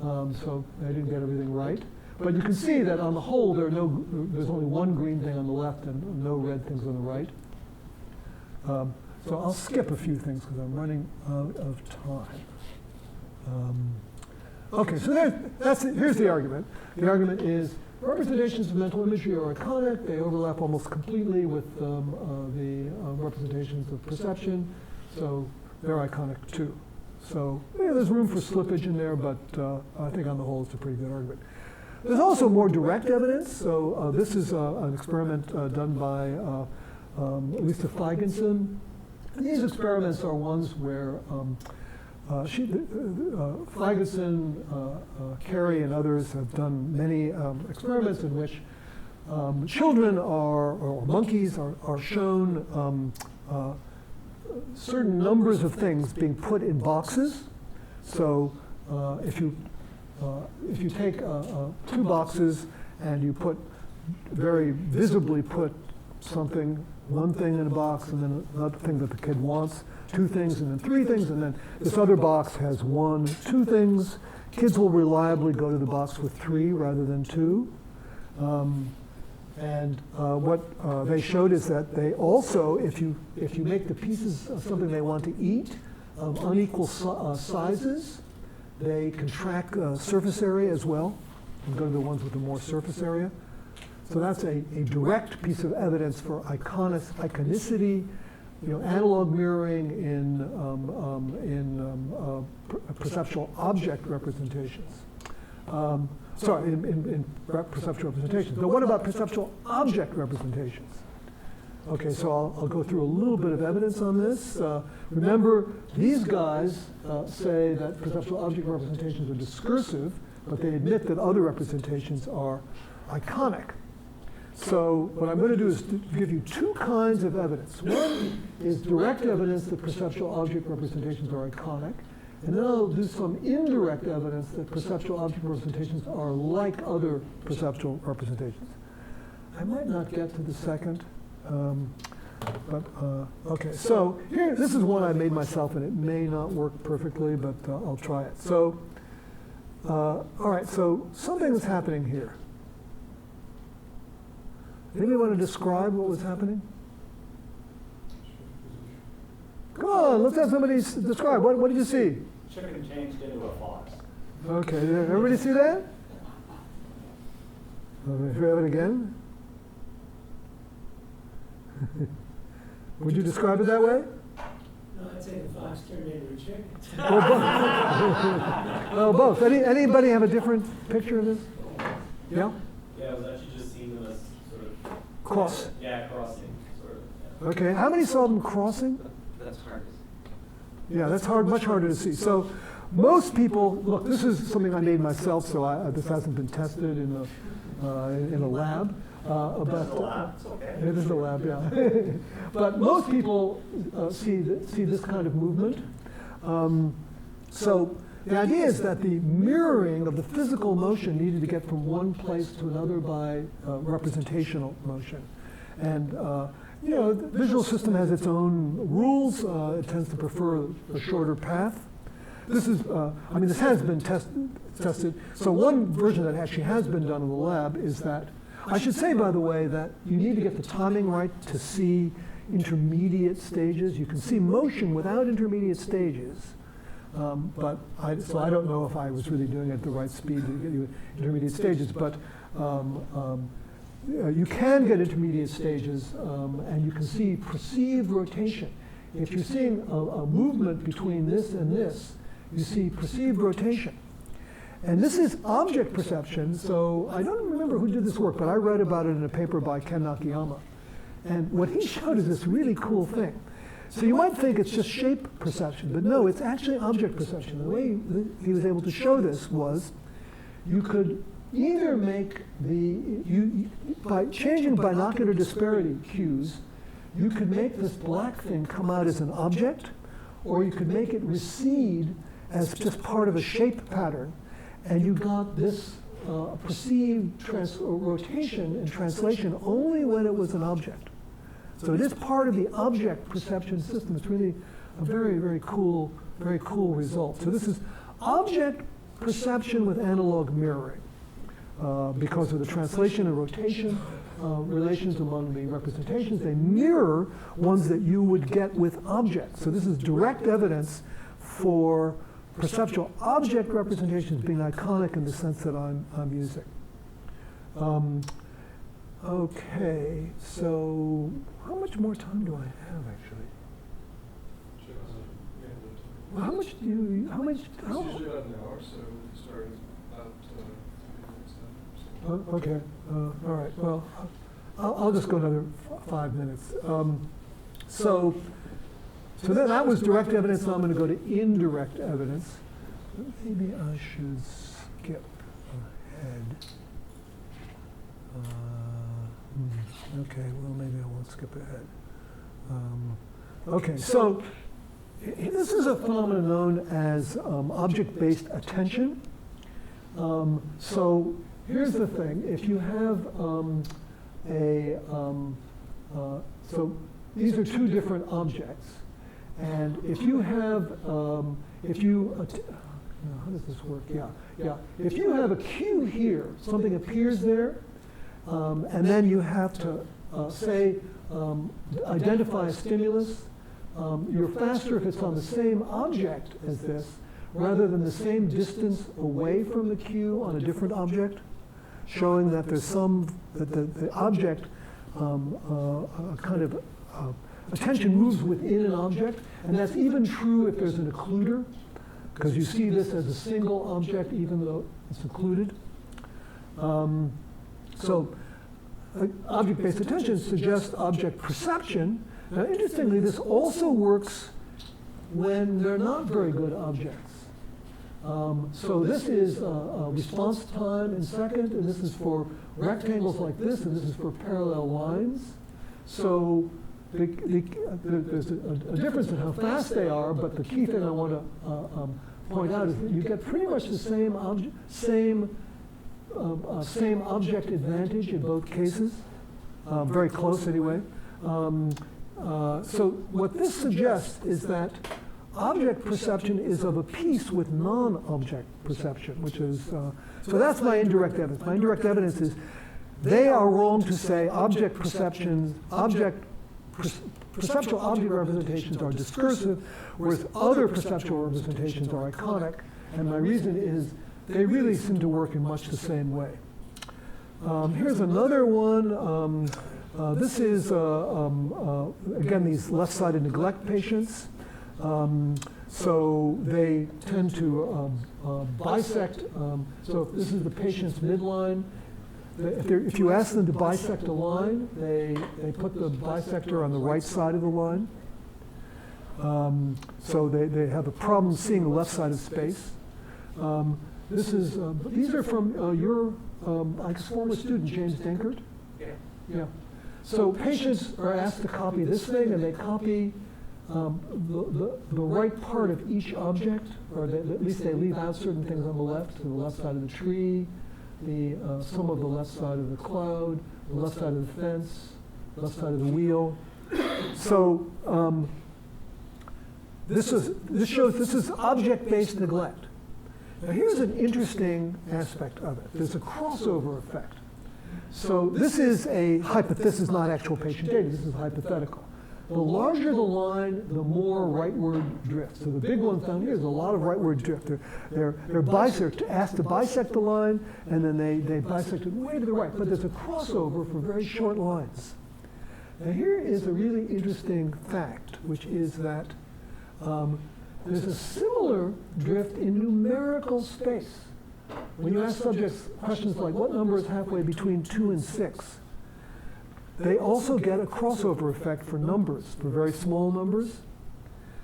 So I didn't get everything right. But you can see that on the whole, there's only one green thing on the left and no red things on the right. So I'll skip a few things because I'm running out of time. Okay, so here's the argument. The argument is representations of mental imagery are iconic. They overlap almost completely with the representations of perception, so they're iconic too. So yeah, there's room for slippage in there, but I think on the whole it's a pretty good argument. There's also more direct evidence. So this is an experiment done by Lisa Feigenson. These experiments are ones where Feigenson, Carey, and others have done many experiments in which children or monkeys are shown certain numbers of things being put in boxes. So if you take two boxes and you very visibly put one thing in a box, and then another thing that the kid wants, two things, and then three things, and then this other box has one, two things. Kids will reliably go to the box with three rather than two. And what they showed is that they also, if you make the pieces of something they want to eat of unequal sizes, they contract surface area as well, and go to the ones with the more surface area. So that's a direct piece of evidence for iconicity, analog mirroring in perceptual object representations. In perceptual representations. But what about perceptual object representations? Okay, so I'll go through a little bit of evidence on this. Remember, these guys say that perceptual object representations are discursive, but they admit that other representations are iconic. So what I'm going to do is give you two kinds of evidence. One is direct evidence that perceptual object representations are iconic, and then I'll do some indirect evidence that perceptual object representations are like other perceptual representations. I might not get to the second, okay. So here, this is one I made myself, and it may not work perfectly, but I'll try it. So, all right, so something is happening here. Anybody want to describe what was happening? Come on, let's have somebody describe. What did you see?
Chicken changed into a fox.
Okay, did everybody see that? Should we have it again? Would you describe it that way?
No, I'd say the fox turned into a chicken.
Well, both. Well, both. Anybody have a different picture of this? Yeah?
Yeah, I was actually just seeing them as sort of
Cross.
Yeah, crossing, sort of. Yeah.
Okay, how many saw them crossing?
That's hard.
Yeah, that's much harder to see. So most people, look, this is something I made myself, so this hasn't been tested in a lab.
It's okay.
It is a lab, yeah. But most people see this kind of movement. So the idea is that the mirroring of the physical motion needed to get from one place to another by representational motion. And the visual system has its own rules. It tends to prefer a shorter path. This is, this has been tested. So one version that actually has been done in the lab is that, I should say, by the way, that you need to get the timing right to see intermediate stages. You can see motion without intermediate stages. So I don't know if I was really doing it at the right speed to get you intermediate stages, but you can get intermediate stages, and you can see perceived rotation. If you're seeing a movement between this and this, you see perceived rotation. And this is object perception, so I don't remember who did this work, but I read about it in a paper by Ken Nakayama. And what he showed is this really cool thing. So you might think it's just shape perception, but no, it's actually object perception. The way he was able to show this was you could either make by changing binocular disparity cues, you could make this black thing come out as an object, or you could make it recede as just part of a shape pattern, and you got this perceived rotation and translation only when it was an object. So it is part of the object perception system. It's really a very, very cool result. So this is object perception with analog mirroring. because of the translation and rotation relations among the representations. They mirror ones that you would get with objects. So this is direct evidence for perceptual object representations being iconic in the sense that I'm using. Okay, so how much more time do I have, actually? Well, how much do you, how much,
It's
how?
usually about an hour, so we can start about 3 minutes then.
Okay, all right, well, I'll just go another 5 minutes. So then that was direct evidence, now I'm going to go to indirect evidence. Maybe I should skip ahead. Okay, well, maybe I won't skip ahead. Okay, so this is a phenomenon known as object-based attention. So here's the thing: if you have so these are two different objects, and if you have how does this work? Yeah. If you have a cue here, something appears there, and then you have to say identify a stimulus. You're faster if it's on the same object as this, rather than the same distance away from the cue on a different object, showing that there's that the object attention moves within an object, and that's even true if there's an occluder, because you see this as a single object even though it's occluded. So object-based attention suggests object perception. Now, interestingly, this also works when they're not very good objects. So this is response time in second, and this is for rectangles like this, and this is for parallel lines. So there's a difference in how fast they are, but the key thing I want to point out is that you get pretty much the same object advantage in both cases, very close anyway. So what this suggests is that object perception is of a piece with non-object perception, which is, so that's my indirect evidence. My indirect evidence is they are wrong to say object perceptions, perceptual object representations are discursive, whereas other perceptual representations are iconic, and my reason is they really seem to work in much the same way. Here's another one. This is, again, these left-sided neglect patients. So they tend to bisect. So if this is the patient's midline, if you ask them to bisect a line, they put the bisector on the right side of the line. So they have a problem seeing the left side of space. These are from your former student, James Denkert. Yeah. So patients are asked to copy this thing, and they copy the right part of each object, or at least they leave out certain things on the left, to the left side of the tree, some of the left side of the cloud, the left side of the fence, left side of the wheel. So this shows this is object-based neglect. Now here's an interesting aspect of it. There's a crossover effect. So this is this is not actual patient data, this is hypothetical. The larger the line, the more rightward drift. So the big ones down here is a lot of rightward drift. They're asked to bisect the line, and then they bisect it way to the right. But there's a crossover for very short lines. Now here is a really interesting fact, which is that there's a similar drift in numerical space. When you ask subjects questions like, what number is halfway between 2 and 6? They also get a crossover effect for numbers, for very small numbers.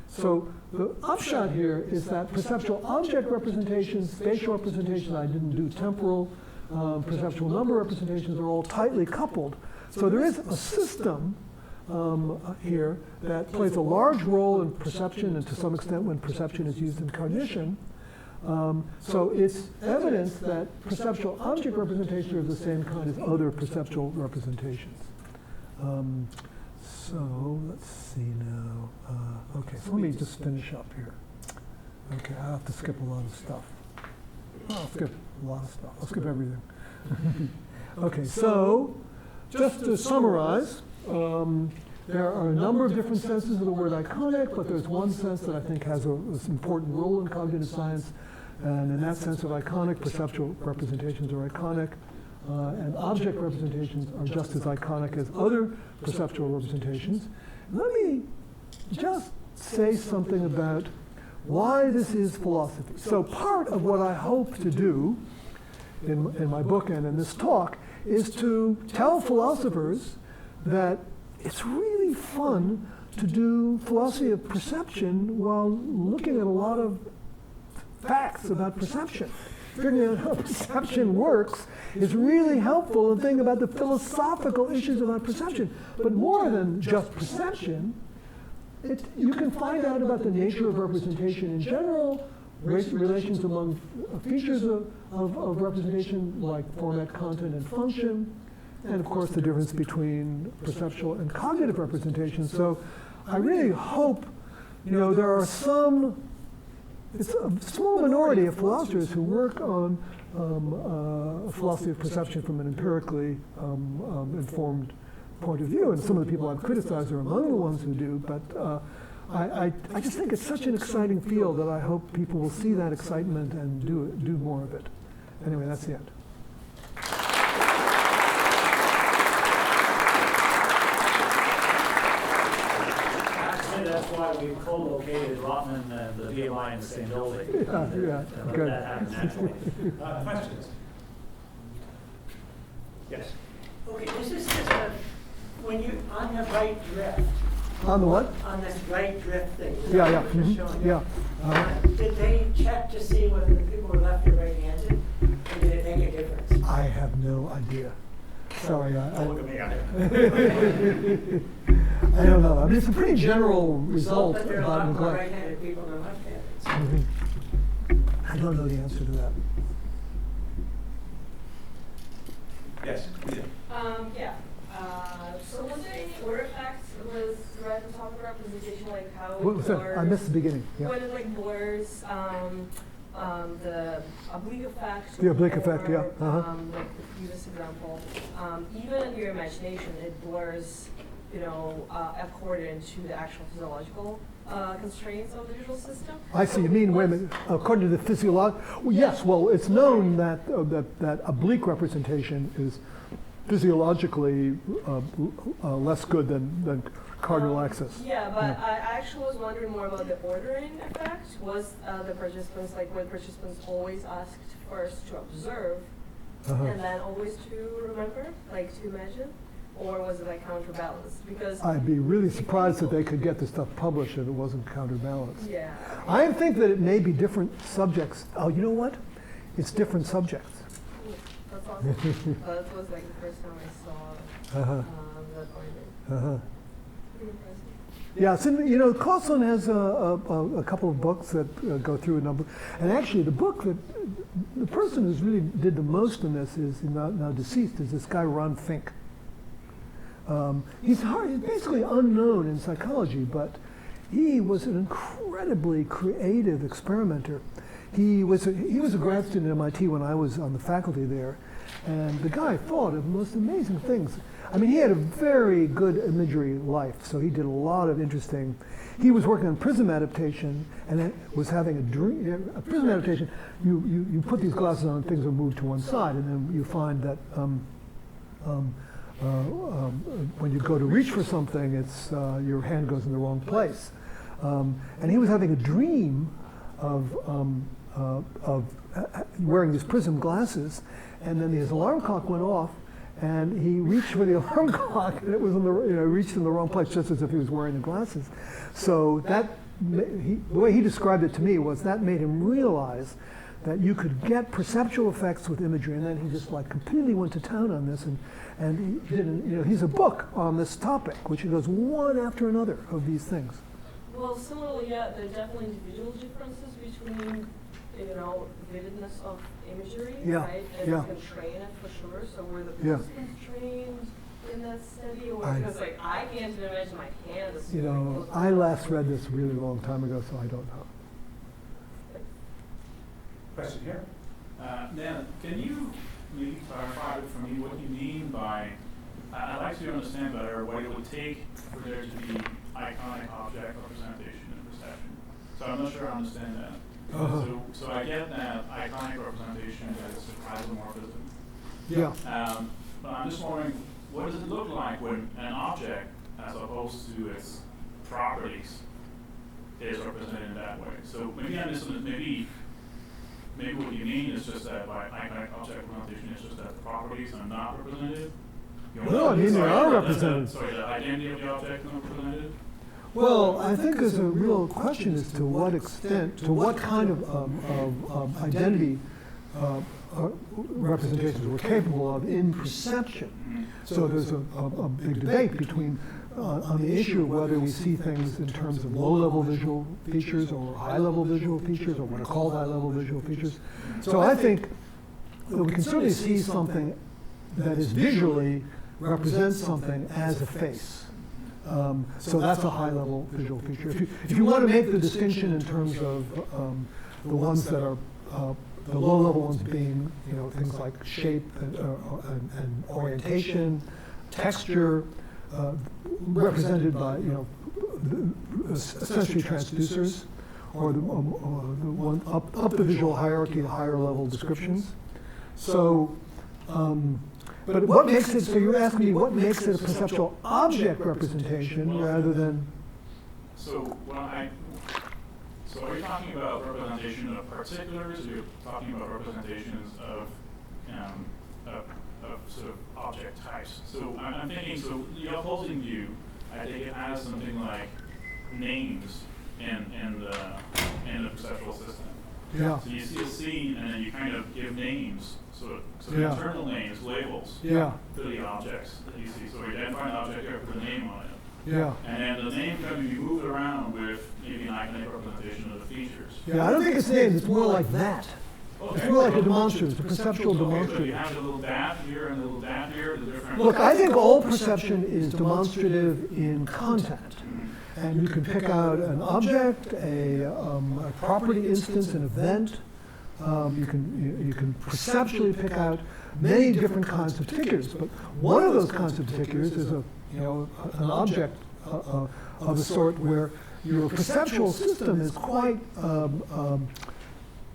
So the upshot here is that perceptual object representations, spatial representations, I didn't do temporal, perceptual number representations are all tightly coupled. So there is a system here that plays a large role in perception, and to some extent when perception is used in cognition. So it's evidence that perceptual object representations are the same kind as other perceptual representations. So let's see now. Okay, so let me just finish up here. Okay, I have to skip a lot of stuff. I'll skip a lot of stuff. I'll skip everything. Okay, so just to summarize, there are a number of different senses of the word iconic, but there's one sense that I think has this important role in cognitive science, and in that sense of iconic, perceptual representations are iconic, and object representations are just as iconic as other perceptual representations. Let me just say something about why this is philosophy. So part of what I hope to do in my book and in this talk is to tell philosophers that it's really fun to do philosophy of perception while looking at a lot of facts about perception. Figuring out how perception works is really helpful in thinking about the philosophical issues about perception. But more than just perception, you can find out about the nature of representation in general, relations among features of representation like format, content, and function, and of course the difference between perceptual and cognitive representation. So I really hope, there are it's a small minority of philosophers who work on philosophy of perception from an empirically informed point of view, and some of the people I've criticized are among the ones who do, but I just think it's such an exciting field that I hope people will see that excitement and do more of it. Anyway, that's the end.
Actually, that's why we co-located Rotman and the BMI in the same building.
Yeah,
Let
good.
that happen naturally. Questions? Yes.
Okay, this is just when you, on the right drift,
On the what?
on this right drift thing.
Yeah, yeah,
that you're
mhm,
showing.
yeah.
Did they check to see whether the people were left or right-handed, or did it make a difference?
I have no idea. Sorry,
Don't look at me, I
I don't know. I mean, it's a pretty general result
But there are a lot
about
more
neglect.
right-handed people than left-handed.
Mhm. I don't know the answer to that.
Yes.
Yeah. So was there any order effects was right at the top of representation, like how it
What was that?
blurs?
I missed the beginning. Yeah.
When it like blurs the oblique effect.
The oblique effect, yeah,
or,
uh-huh.
Like the previous example, even in your imagination, it blurs, according to the actual physiological constraints of the visual system.
I see. You mean, wait a minute, according to the physiological? Well, yes, well, it's known that, that oblique representation is physiologically less good than cardinal axis.
Yeah, but I actually was wondering more about the ordering effect. Was the participants, were the participants always asked first to observe
Uh-huh.
and then always to remember, to imagine? Or was it counterbalanced? Because
I'd be really surprised that they could get the stuff published if it wasn't counterbalanced.
yeah,
I think that it may be different subjects. Oh, you know what? It's different subjects.
that's awesome. That was the first time I saw
Uh-huh.
that finding.
Uh-huh.
Pretty impressive.
Yeah, so, Clausen has a couple of books that go through a number. And actually, the book that the person who's really did the most in this is now deceased, is this guy Ron Fink. He's basically unknown in psychology, but he was an incredibly creative experimenter. He was a grad student at MIT when I was on the faculty there, and the guy thought of the most amazing things. I mean, he had a very good imagery life, so he did a lot of interesting. He was working on prism adaptation, and it was having a dream. A prism adaptation, you put these glasses on, and things are moved to one side, and then you find that when you go to reach for something, it's your hand goes in the wrong place. And he was having a dream of wearing these prism glasses, and then his alarm clock went off, and he reached for the alarm clock, and it was reached in the wrong place, just as if he was wearing the glasses. So the way he described it to me was that made him realize that you could get perceptual effects with imagery, and then he just completely went to town on this, and he did he's a book on this topic, which he goes one after another of these things.
Well, similarly, yeah, there are definitely individual differences between, vividness of imagery,
Yeah,
right? And
yeah.
you can train it for sure. So were the
Yeah.
participants trained in that study? Or
I-
because, I can't even imagine my hand is
I last read this a really long time ago, so I don't know.
Question here?
Dan, can you maybe clarify for me what you mean by, I'd like to understand better what it would take for there to be iconic object representation in perception. So I'm not sure I understand that. So I get that iconic representation is isomorphism.
Yeah.
But I'm just wondering, what does it look like when an object, as opposed to its properties, is represented in that way? So maybe I misunderstood. Maybe what you mean is just that by iconic object representation, it's just that the properties are not represented.
No, I mean they are represented.
Sorry, the identity of the object is not represented.
Well, I think there's a real question as to what extent, to what kind of identity representations we're capable of in perception. So there's a big debate between on the issue of whether we see things in terms of low-level visual features or high-level visual features or what are called high-level visual features. So I think that we can certainly see something that is visually represents something as a face. So that's a high-level visual feature. If you want to make the distinction in terms of the ones that are the low-level ones being, things like shape and orientation, texture, represented by, essentially transducers, or the one up the visual hierarchy, the higher-level descriptions. So. But what makes it, so you're asking me what makes it a perceptual object representation rather than?
So are you talking about representation of particulars, or you're talking about representations of sort of object types? So I'm thinking, so the opposing view, I think it has something like names in the perceptual system.
Yeah.
So you see a scene, and then you kind of give names, sort of
Yeah.
internal names, labels,
Yeah.
to the objects that you see. So you identify an object, you put a name on it.
Yeah.
And then the name can be moved around with maybe an iconic representation of the features.
Yeah, I don't think it's named, it's more like that. It's more like a demonstrative, a perceptual
Okay, so you
demonstrative.
have the little dab here and the little dab here, the different.
Look, I think all perception is demonstrative in content. And you can pick out an object, a property instance, an event. You can perceptually pick out many different kinds of particulars. But one of those kinds of particulars is an object of a sort where your perceptual system is quite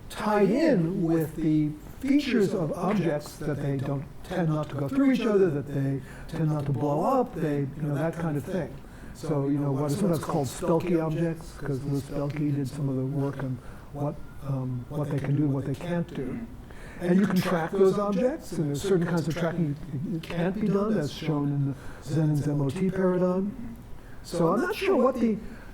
tied in with the features of objects that they tend not to go through each other, that they tend not to blow up, that kind of thing. So, what is sometimes called Spelke objects, because Liz Spelke did some of the work on what they can do and what they can't do. And you can track those objects, and there's certain kinds of tracking it can't be done, as shown in the Zenon's MOT paradigm. So I'm not sure what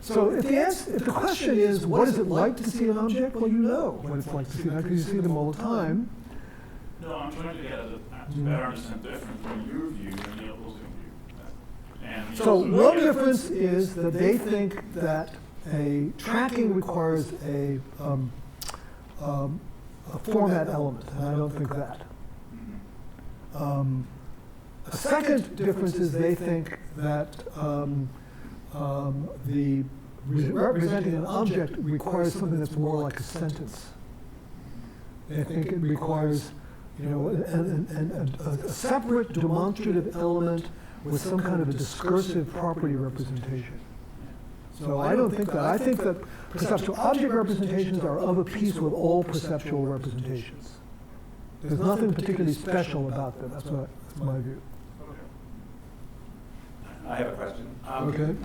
so if the question is, what is it like to see an object? Well, you know what it's like to see that, because you see them all the time.
No, I'm trying to get to better understand the difference between your view and the opposing view. And
So one difference is that they think that a tracking requires a format element, and I don't think that. A second difference is they think that the representing an object requires something that's more like a sentence. They think it requires, a separate demonstrative element with some kind of a discursive property representation. So I don't think that. I think that perceptual object representations are of a piece with all perceptual representations. There's nothing particularly special about them. That's my view.
I have a question.
Okay.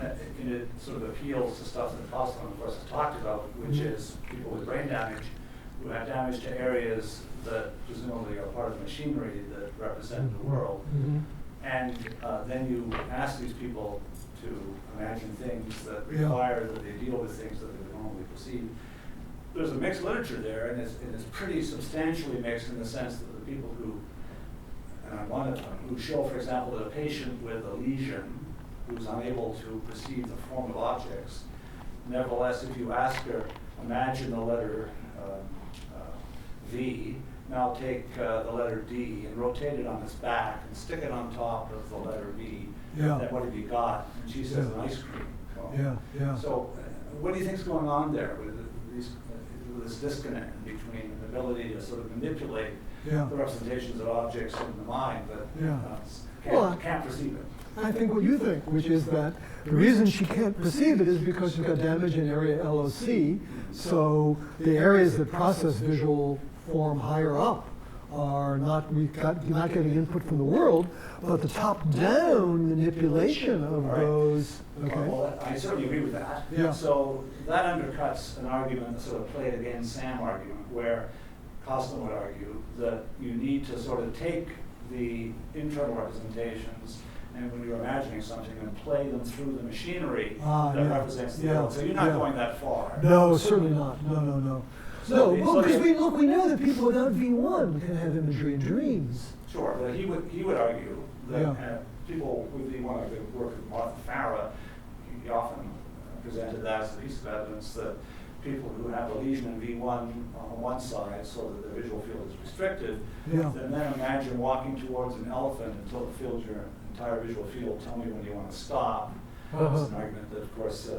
And it sort of appeals to stuff that Boston, of course, has talked about, which is people with brain damage who have damage to areas that presumably are part of the machinery that represent the world.
Mm-hmm.
And then you ask these people to imagine things that require that they deal with things that they would normally perceive. There's a mixed literature there, and it's pretty substantially mixed in the sense that the people who, and I'm one of them, who show, for example, that a patient with a lesion who's unable to perceive the form of objects, nevertheless, if you ask her, imagine the letter V, now take the letter D and rotate it on its back and stick it on top of the letter V.
Yeah.
Then what have you got? And she says an ice cream cone.
Yeah.
So what do you think's going on there? With these, this disconnect between an ability to sort of manipulate
Yeah.
the representations of objects in the mind, but
Yeah.
can't, can't perceive it.
I think what you think, which is that the reason she can't perceive it is because she's got damage in area LOC, so the areas that process visual form higher up are not not getting input from the world, but the top-down manipulation of
Right.
those. Okay.
Well, I certainly agree with that.
Yeah.
So that undercuts an argument, sort of play it again Sam argument, where Costin would argue that you need to sort of take the internal representations and when you're imagining something and play them through the machinery that
Yeah.
represents the
Yeah.
world. So you're not
Yeah.
going that far.
No, certainly not. No, no, no.
So
No,
it's
well,
like-
because we know that people without V1 can have imagery and dreams.
Sure, but he would argue that
Yeah.
people with the one of the work of Martha Farah, he often presented that as a piece of evidence that people who have a lesion in V1 on one side so that the visual field is restricted,
Yeah.
and then imagine walking towards an elephant until it fills your entire visual field, tell me when you want to stop.
Uh-huh.
That's an argument that, of course,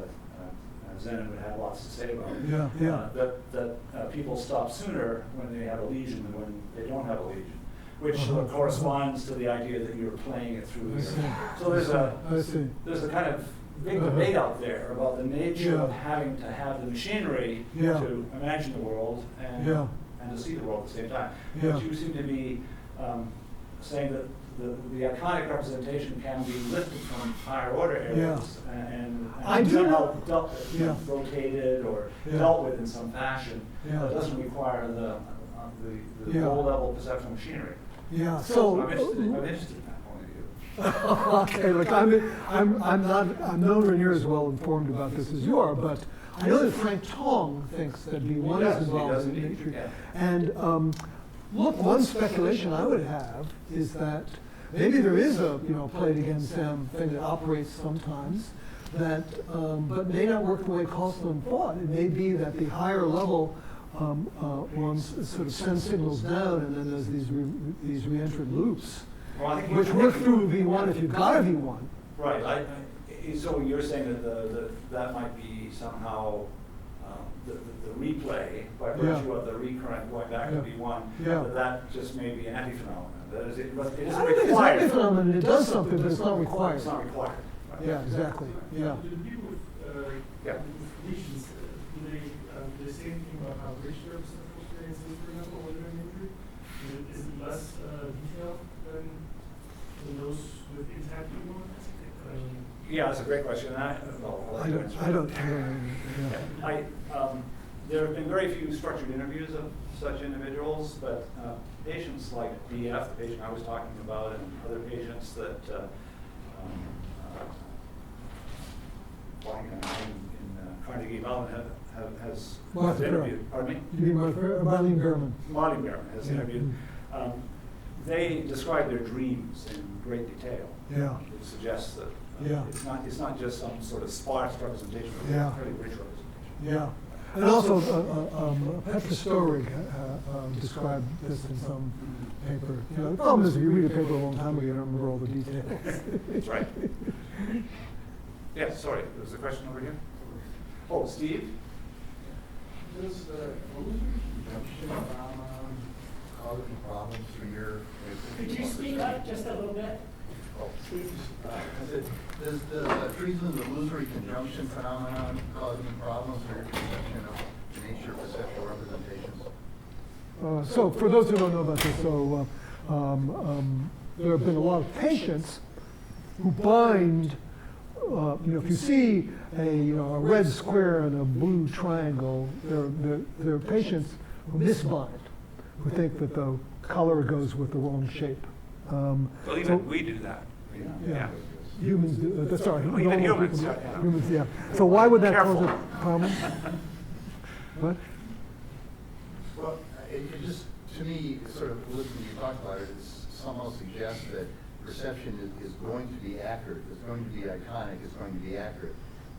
Zenon would have lots to say about.
Yeah, yeah.
That people stop sooner when they have a lesion than when they don't have a lesion, which
Uh-huh.
corresponds to the idea that you're playing it through.
I see.
So
I see.
there's a kind of big
Uh-huh.
debate out there about the nature of
Yeah.
having to have the machinery
Yeah.
to imagine the world
Yeah.
and to see the world at the same time.
Yeah.
But you seem to be saying that the iconic representation can be lifted from higher order areas and
I do
somehow
know- Yeah.
rotated or
Yeah.
dealt with in some fashion.
Yeah.
That doesn't require the
Yeah.
low-level perceptual machinery.
Yeah,
So
so.
I'm interested in that point of view.
Okay, look, I'm nowhere near as well informed about this as you are, but I know that Frank Tong thinks that V1
Yes,
is
he
involved
does
in
indeed,
imagery.
yeah.
And look, one speculation I would have is that maybe there is a play it against Sam thing that operates sometimes, that but may not work the way Costin thought. It may be that the higher level ones sort of send signals down, and then there's these re-entrant loops,
Well, I think
which work through V1 if you've got a V1.
Right, so you're saying that that might be somehow the replay by virtue of the recurrent going back to
Yeah.
V1,
Yeah.
that just may be an anti-phenomenon. That is, it
I
isn't
don't think it's
required.
anti-phenomenon, it does something, but it's not required.
It's not required. Right.
Yeah, exactly, yeah.
Do the people with
Yeah.
lesions, do they say anything about how rich their perceptual experience is, for example, when they're in injury? Is it less detailed than those with intact V1s?
Yeah, that's a great question.
I don't, yeah.
There have been very few structured interviews of such individuals, but patients like DF, the patient I was talking about, and other patients that in Carnegie Mellon has
Martha
interviewed.
Farah.
Pardon me?
You mean Marlene Berman?
Marty Behrman has
Yeah.
interviewed. They describe their dreams in great detail.
Yeah.
It suggests that
Yeah.
it's not just some sort of sparse representation, but
Yeah.
a fairly rich representation.
Yeah. And also, Petra Storig described this in some paper. The problem is, if you read a paper a long time ago, you don't remember all the details.
That's right. Yeah, sorry, there was a question over here. Oh, Steve?
Does illusory conjunction phenomenon cause any problems for your?
Could you speak up just a little bit?
Does the treatment of the illusory conjunction phenomenon cause any problems for your conception of the nature of perceptual representations?
So for those who don't know about this, there have been a lot of patients who bind, if you see a red square and a blue triangle, there are patients who misbind, who think that the color goes with the wrong shape.
Well,
so-
even we do that.
Yeah. Humans do, that's right.
Well, even
Normal
humans,
people do.
yeah.
Humans, yeah. So why would that cause
Careful.
a problem? What?
Well, it just, to me, sort of listening to you talk about it, it somehow suggests that perception is going to be accurate, it's going to be iconic, it's going to be accurate.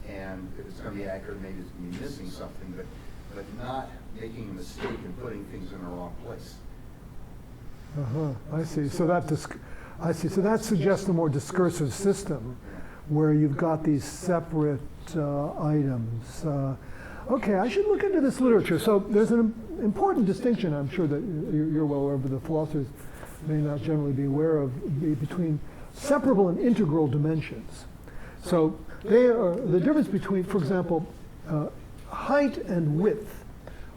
And if it's going to be accurate, maybe it's going to be missing something, but not making a mistake and putting things in the wrong place.
I see. So I see. So that suggests a more discursive system, where you've got these separate items. Okay, I should look into this literature. So there's an important distinction, I'm sure that you're well aware of, but the philosophers may not generally be aware of, between separable and integral dimensions. So they are the difference between, for example, height and width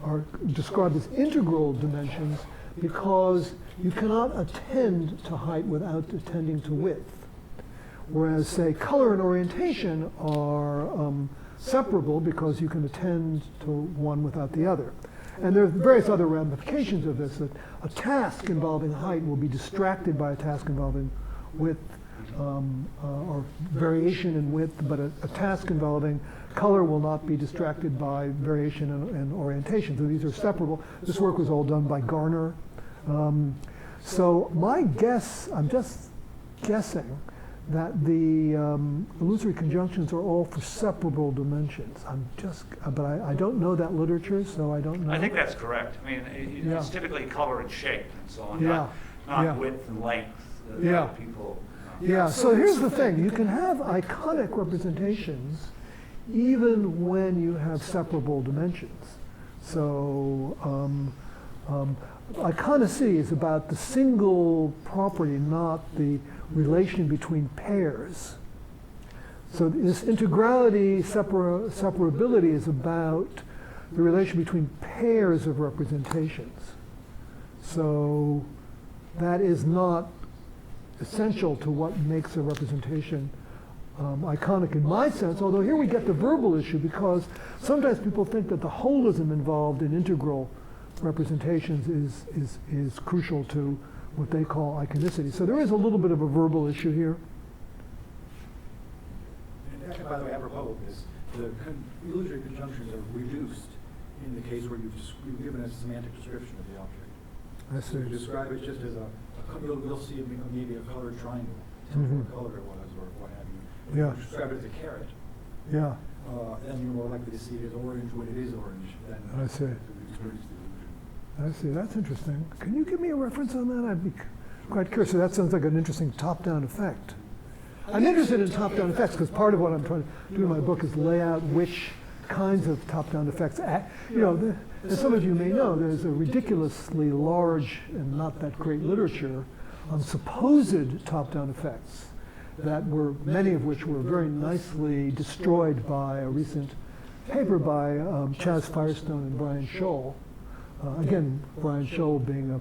are described as integral dimensions because you cannot attend to height without attending to width. Whereas, say, color and orientation are separable because you can attend to one without the other. And there are various other ramifications of this, that a task involving height will be distracted by a task involving width, or variation in width, but a task involving color will not be distracted by variation in orientation. So these are separable. This work was all done by Garner. So my guess, I'm just guessing, that the illusory conjunctions are all for separable dimensions. But I don't know that literature, so I don't know.
I think that's correct. I mean, it's typically color and shape and so on, not width and length. People.
Yeah, so here's the thing. You can have iconic representations even when you have separable dimensions. So iconicity is about the single property, not the relation between pairs. So this integrality, separability is about the relation between pairs of representations. So that is not essential to what makes a representation iconic in my sense, although here we get the verbal issue because sometimes people think that the holism involved in integral representations is crucial to what they call iconicity. So there is a little bit of a verbal issue here.
And by the way, apropos of this, the illusory conjunctions are reduced in the case where you've given a semantic description of the object.
I see.
So you describe it just as you'll see maybe a colored triangle,
Mhm.
what color it was or what have you.
Yeah.
If you describe it as a carrot,
Yeah,
then you're more likely to see it as orange when it is orange than
I see.
to experience the illusion.
I see. That's interesting. Can you give me a reference on that? I'd be quite curious. So that sounds like an interesting top-down effect. I'm interested in top-down effects because part of what I'm trying to do in my book is lay out which kinds of top-down effects. As some of you may know, there's a ridiculously large and not that great literature on supposed top-down effects that were, many of which were very nicely destroyed by a recent paper by Chaz Firestone and Brian Scholl. Again, Brian Scholl being a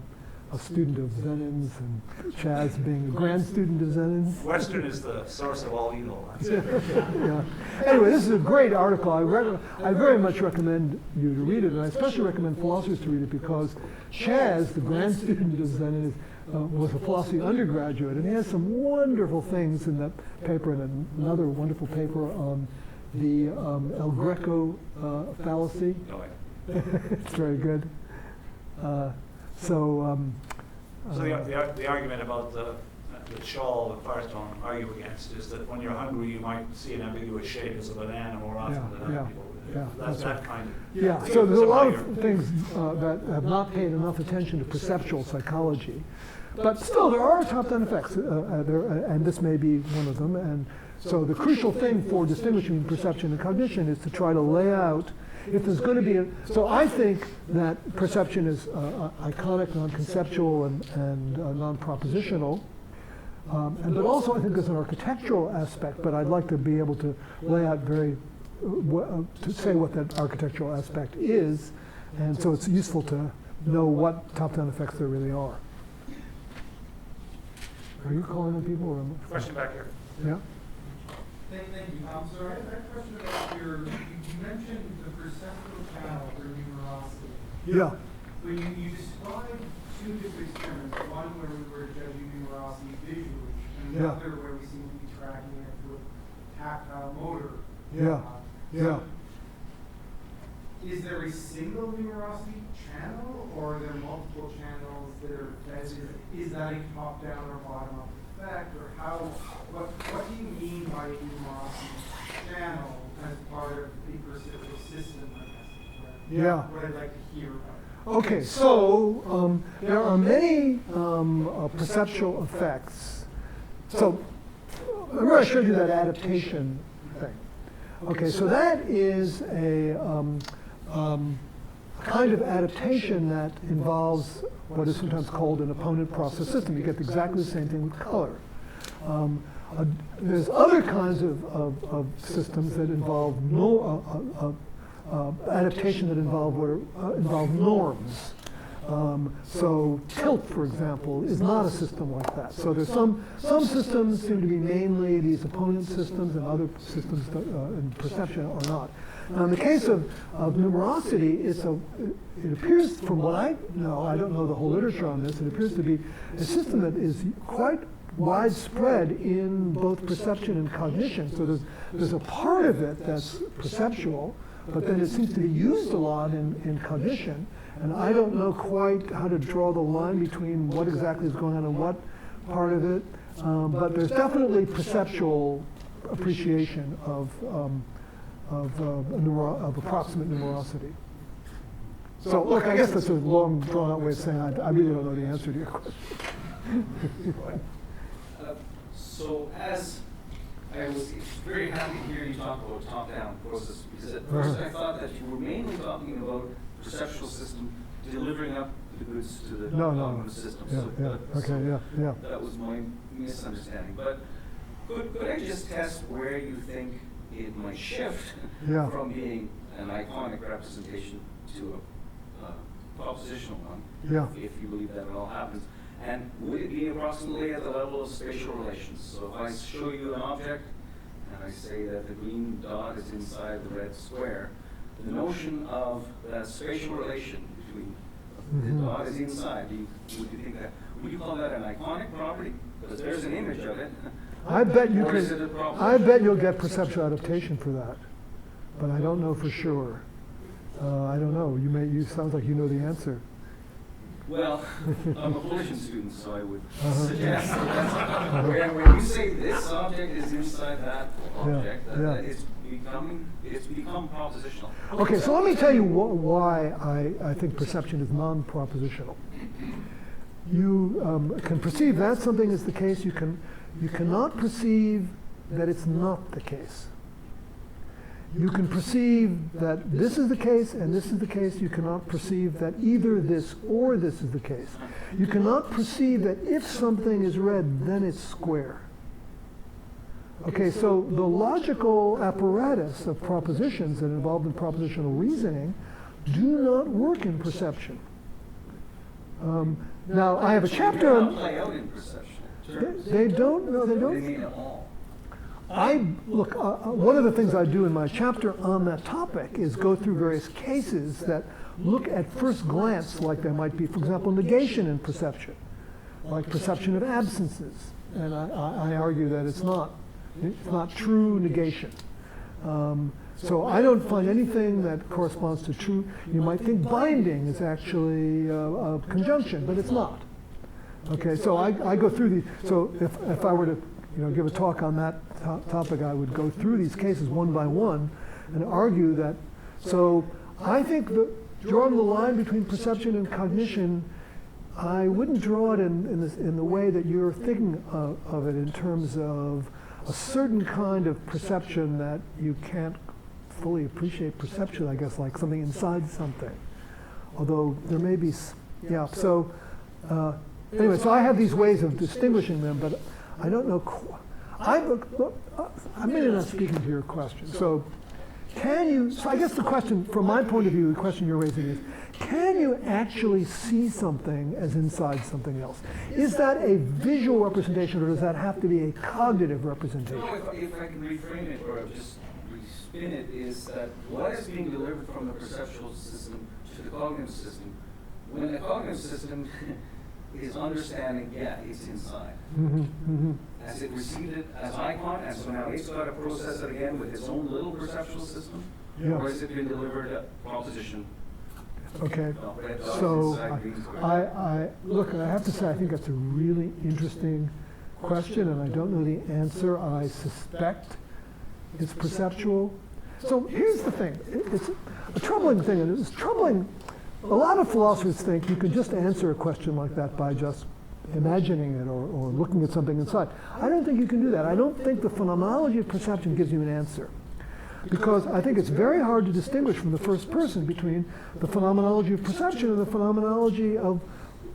student of Zenon's and Chaz being a grand student of Zenon's.
Western is the source of all evil.
Yeah. Anyway, this is a great article. I very much recommend you to read it, and I especially recommend philosophers to read it because Chaz, the grand student of Zenon, was a philosophy undergraduate, and he has some wonderful things in that paper, and another wonderful paper on the El Greco fallacy. It's very good.
So the argument about that Scholl and Firestone argue against is that when you're hungry, you might see an ambiguous shape as a banana more often than other people. That's that kind of.
Yeah. So there's a lot of things that have not paid enough attention to perceptual psychology, but still there are top-down effects, and this may be one of them. And so the crucial thing for distinguishing perception and cognition is to try to lay out if there's going to be so I think that perception is iconic, non-conceptual, and non-propositional. But also I think there's an architectural aspect, but I'd like to be able to lay out to say what that architectural aspect is, and so it's useful to know what top-down effects there really are. Are you calling on people? Or
Question back here.
Yeah?
Thank you. So I have a question about you mentioned the perceptual channel for numerosity.
Yeah.
But you described two different experiments, one where we were judging numerosity visually, and another where we seem to be tracking it through a tactile motor.
Yeah.
Is there a single numerosity channel, or are there multiple channels that are fed? Is that a top-down or bottom-up effect, or what do you mean by a numerosity channel as part of the perceptual system, I guess?
Yeah.
What I'd like to hear about.
Okay, so there are many perceptual effects. So remember I showed you that adaptation thing. Okay, so that is kind of adaptation that involves what is sometimes called an opponent process system. You get exactly the same thing with color. There's other kinds of systems that involve adaptation that involve norms. So tilt, for example, is not a system like that. So there's some systems seem to be mainly these opponent systems, and other systems in perception are not. Now, in the case of numerosity, it appears, from what I know, I don't know the whole literature on this, it appears to be a system that is quite widespread in both perception and cognition. So there's a part of it that's perceptual, but then it seems to be used a lot in cognition. And I don't know quite how to draw the line between what exactly is going on and what part of it. But there's definitely perceptual appreciation of approximate numerosity. So look, I guess that's a long, drawn-out way of saying I really don't know the answer to your question.
So as I was very happy to hear you talk about top-down process, because at first I thought that you were mainly talking about perceptual system delivering up the goods to the cognitive system. That was my misunderstanding. But could I just test where you think it might shift from being an iconic representation to a propositional one, if you believe that it all happens? And would it be approximately at the level of spatial relations? So if I show you an object and I say that the green dot is inside the red square, the notion of that spatial relation between the dot is inside, would you think that, would you call that an iconic property? Because there's an image of it.
I bet you'll get perceptual adaptation for that, but I don't know for sure. I don't know. You sounds like you know the answer.
Well, I'm a collision student, so I would suggest that when you say this object is inside that object, that it's become propositional.
Okay, so let me tell you why I think perception is non-propositional. You can perceive that something is the case. You cannot perceive that it's not the case. You can perceive that this is the case and this is the case. You cannot perceive that either this or this is the case. You cannot perceive that if something is red, then it's square. Okay, so the logical apparatus of propositions that involve in propositional reasoning do not work in perception. Now, I have a chapter on...
Play out in perception.
They don't. No, they don't.
They mean it all.
Look, one of the things I do in my chapter on that topic is go through various cases that look at first glance like there might be, for example, negation in perception, like perception of absences. And I argue that it's not true negation. So I don't find anything that corresponds to true. You might think binding is actually a conjunction, but it's not. Okay, so I go through these. So if I were to give a talk on that topic, I would go through these cases one by one and argue that. So I think drawing the line between perception and cognition, I wouldn't draw it in the way that you're thinking of it, in terms of a certain kind of perception that you can't fully appreciate perception, I guess, like something inside something. Although there may be, so anyway, so I have these ways of distinguishing them, but I don't know. I'm really not speaking to your question. So so I guess the question, from my point of view, the question you're raising is, can you actually see something as inside something else? Is that a visual representation, or does that have to be a cognitive representation?
No, if I can reframe it or just spin it, is that what is being delivered from the perceptual system to the cognitive system? When the cognitive system is understanding, it's inside. Has it received it as icon, and so now it's got to process it again with its own little perceptual system? Or has it been delivered a proposition?
Okay, so look, I have to say, I think that's a really interesting question, and I don't know the answer. I suspect it's perceptual. So here's the thing. It's a troubling thing, and it's troubling. A lot of philosophers think you can just answer a question like that by just imagining it or looking at something inside. I don't think you can do that. I don't think the phenomenology of perception gives you an answer. because I think it's very hard to distinguish from the first person between the phenomenology of perception and the phenomenology of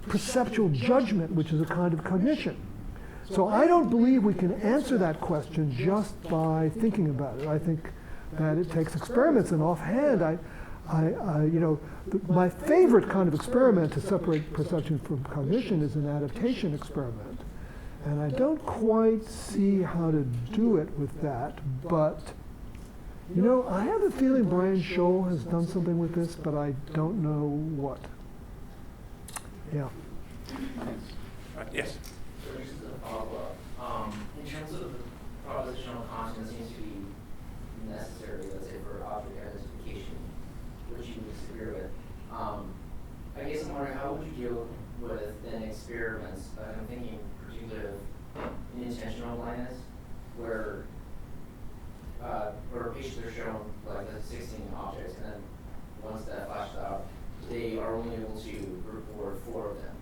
perceptual judgment, which is a kind of cognition. So I don't believe we can answer that question just by thinking about it. I think that it takes experiments, and offhand, my favorite kind of experiment to separate perception from cognition is an adaptation experiment. And I don't quite see how to do it with that, but I have a feeling Brian Scholl has done something with this, but I don't know what. Yeah.
Yes.
So just as a follow-up, in terms of the propositional content that seems to be necessary, let's say, for object identification, which you disagree with, I guess I'm wondering how would you deal with then experiments? I'm thinking particularly of intentional blindness, where patients are shown like the 16 objects, and then once that flashes out, they are only able to report 4 of them.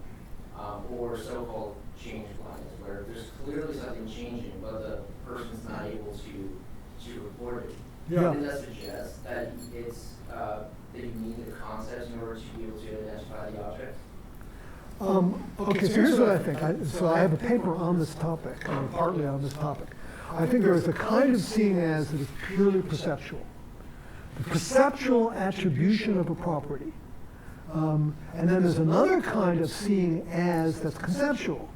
Or so-called change blindness, where there's clearly something changing, but the person's not able to report it.
Yeah.
Doesn't that suggest that it's that you need the concepts in order to be able to identify the objects?
Okay, so here's what I think. I have a paper on this topic, or partly on this topic. I think there is a kind of seeing as that is purely perceptual. The perceptual attribution of a property. And then there's another kind of seeing as that's conceptual,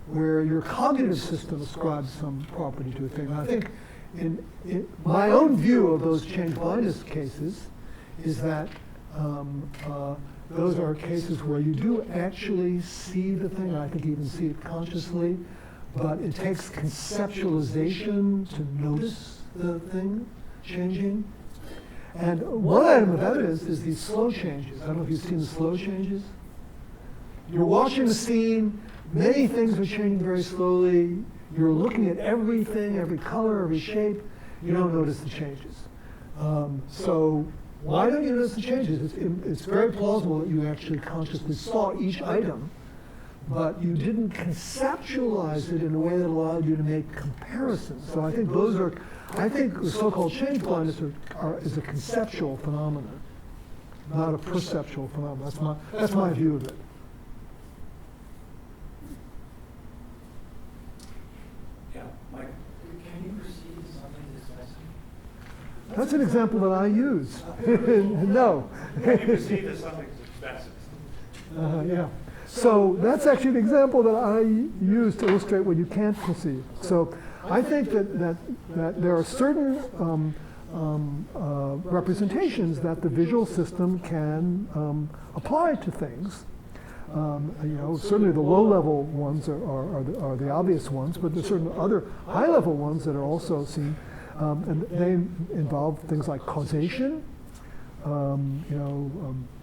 where your cognitive system ascribes some property to a thing. And I think in my own view of those change blindness cases is that those are cases where you do actually see the thing. I think you even see it consciously, but it takes conceptualization to notice the thing changing. And one item of evidence is these slow changes. I don't know if you've seen the slow changes. You're watching a scene, many things are changing very slowly. You're looking at everything, every color, every shape. You don't notice the changes. So why don't you notice the changes? It's very plausible that you actually consciously saw each item, but you didn't conceptualize it in a way that allowed you to make comparisons. So I think the so-called change blindness is a conceptual phenomenon, not a perceptual phenomenon. That's my view of it.
Yeah, Mike.
Can you perceive something that's messy?
That's an example that I use. No.
Can you perceive as something that's expensive?
Yeah. So that's actually an example that I use to illustrate what you can't perceive. So I think that there are certain representations that the visual system can apply to things. Certainly the low-level ones are the obvious ones, but there's certain other high-level ones that are also seen, and they involve things like causation,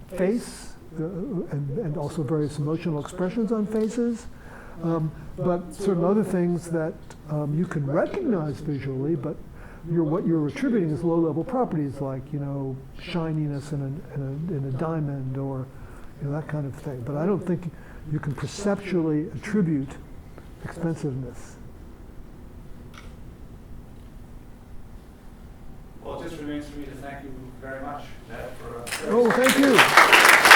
face, and also various emotional expressions on faces, but certain other things that you can recognize visually, but what you're attributing as low-level properties like shininess in a diamond or that kind of thing. But I don't think you can perceptually attribute expensiveness.
Well, it just remains for me to thank you very much, Ned, for
Oh, thank you.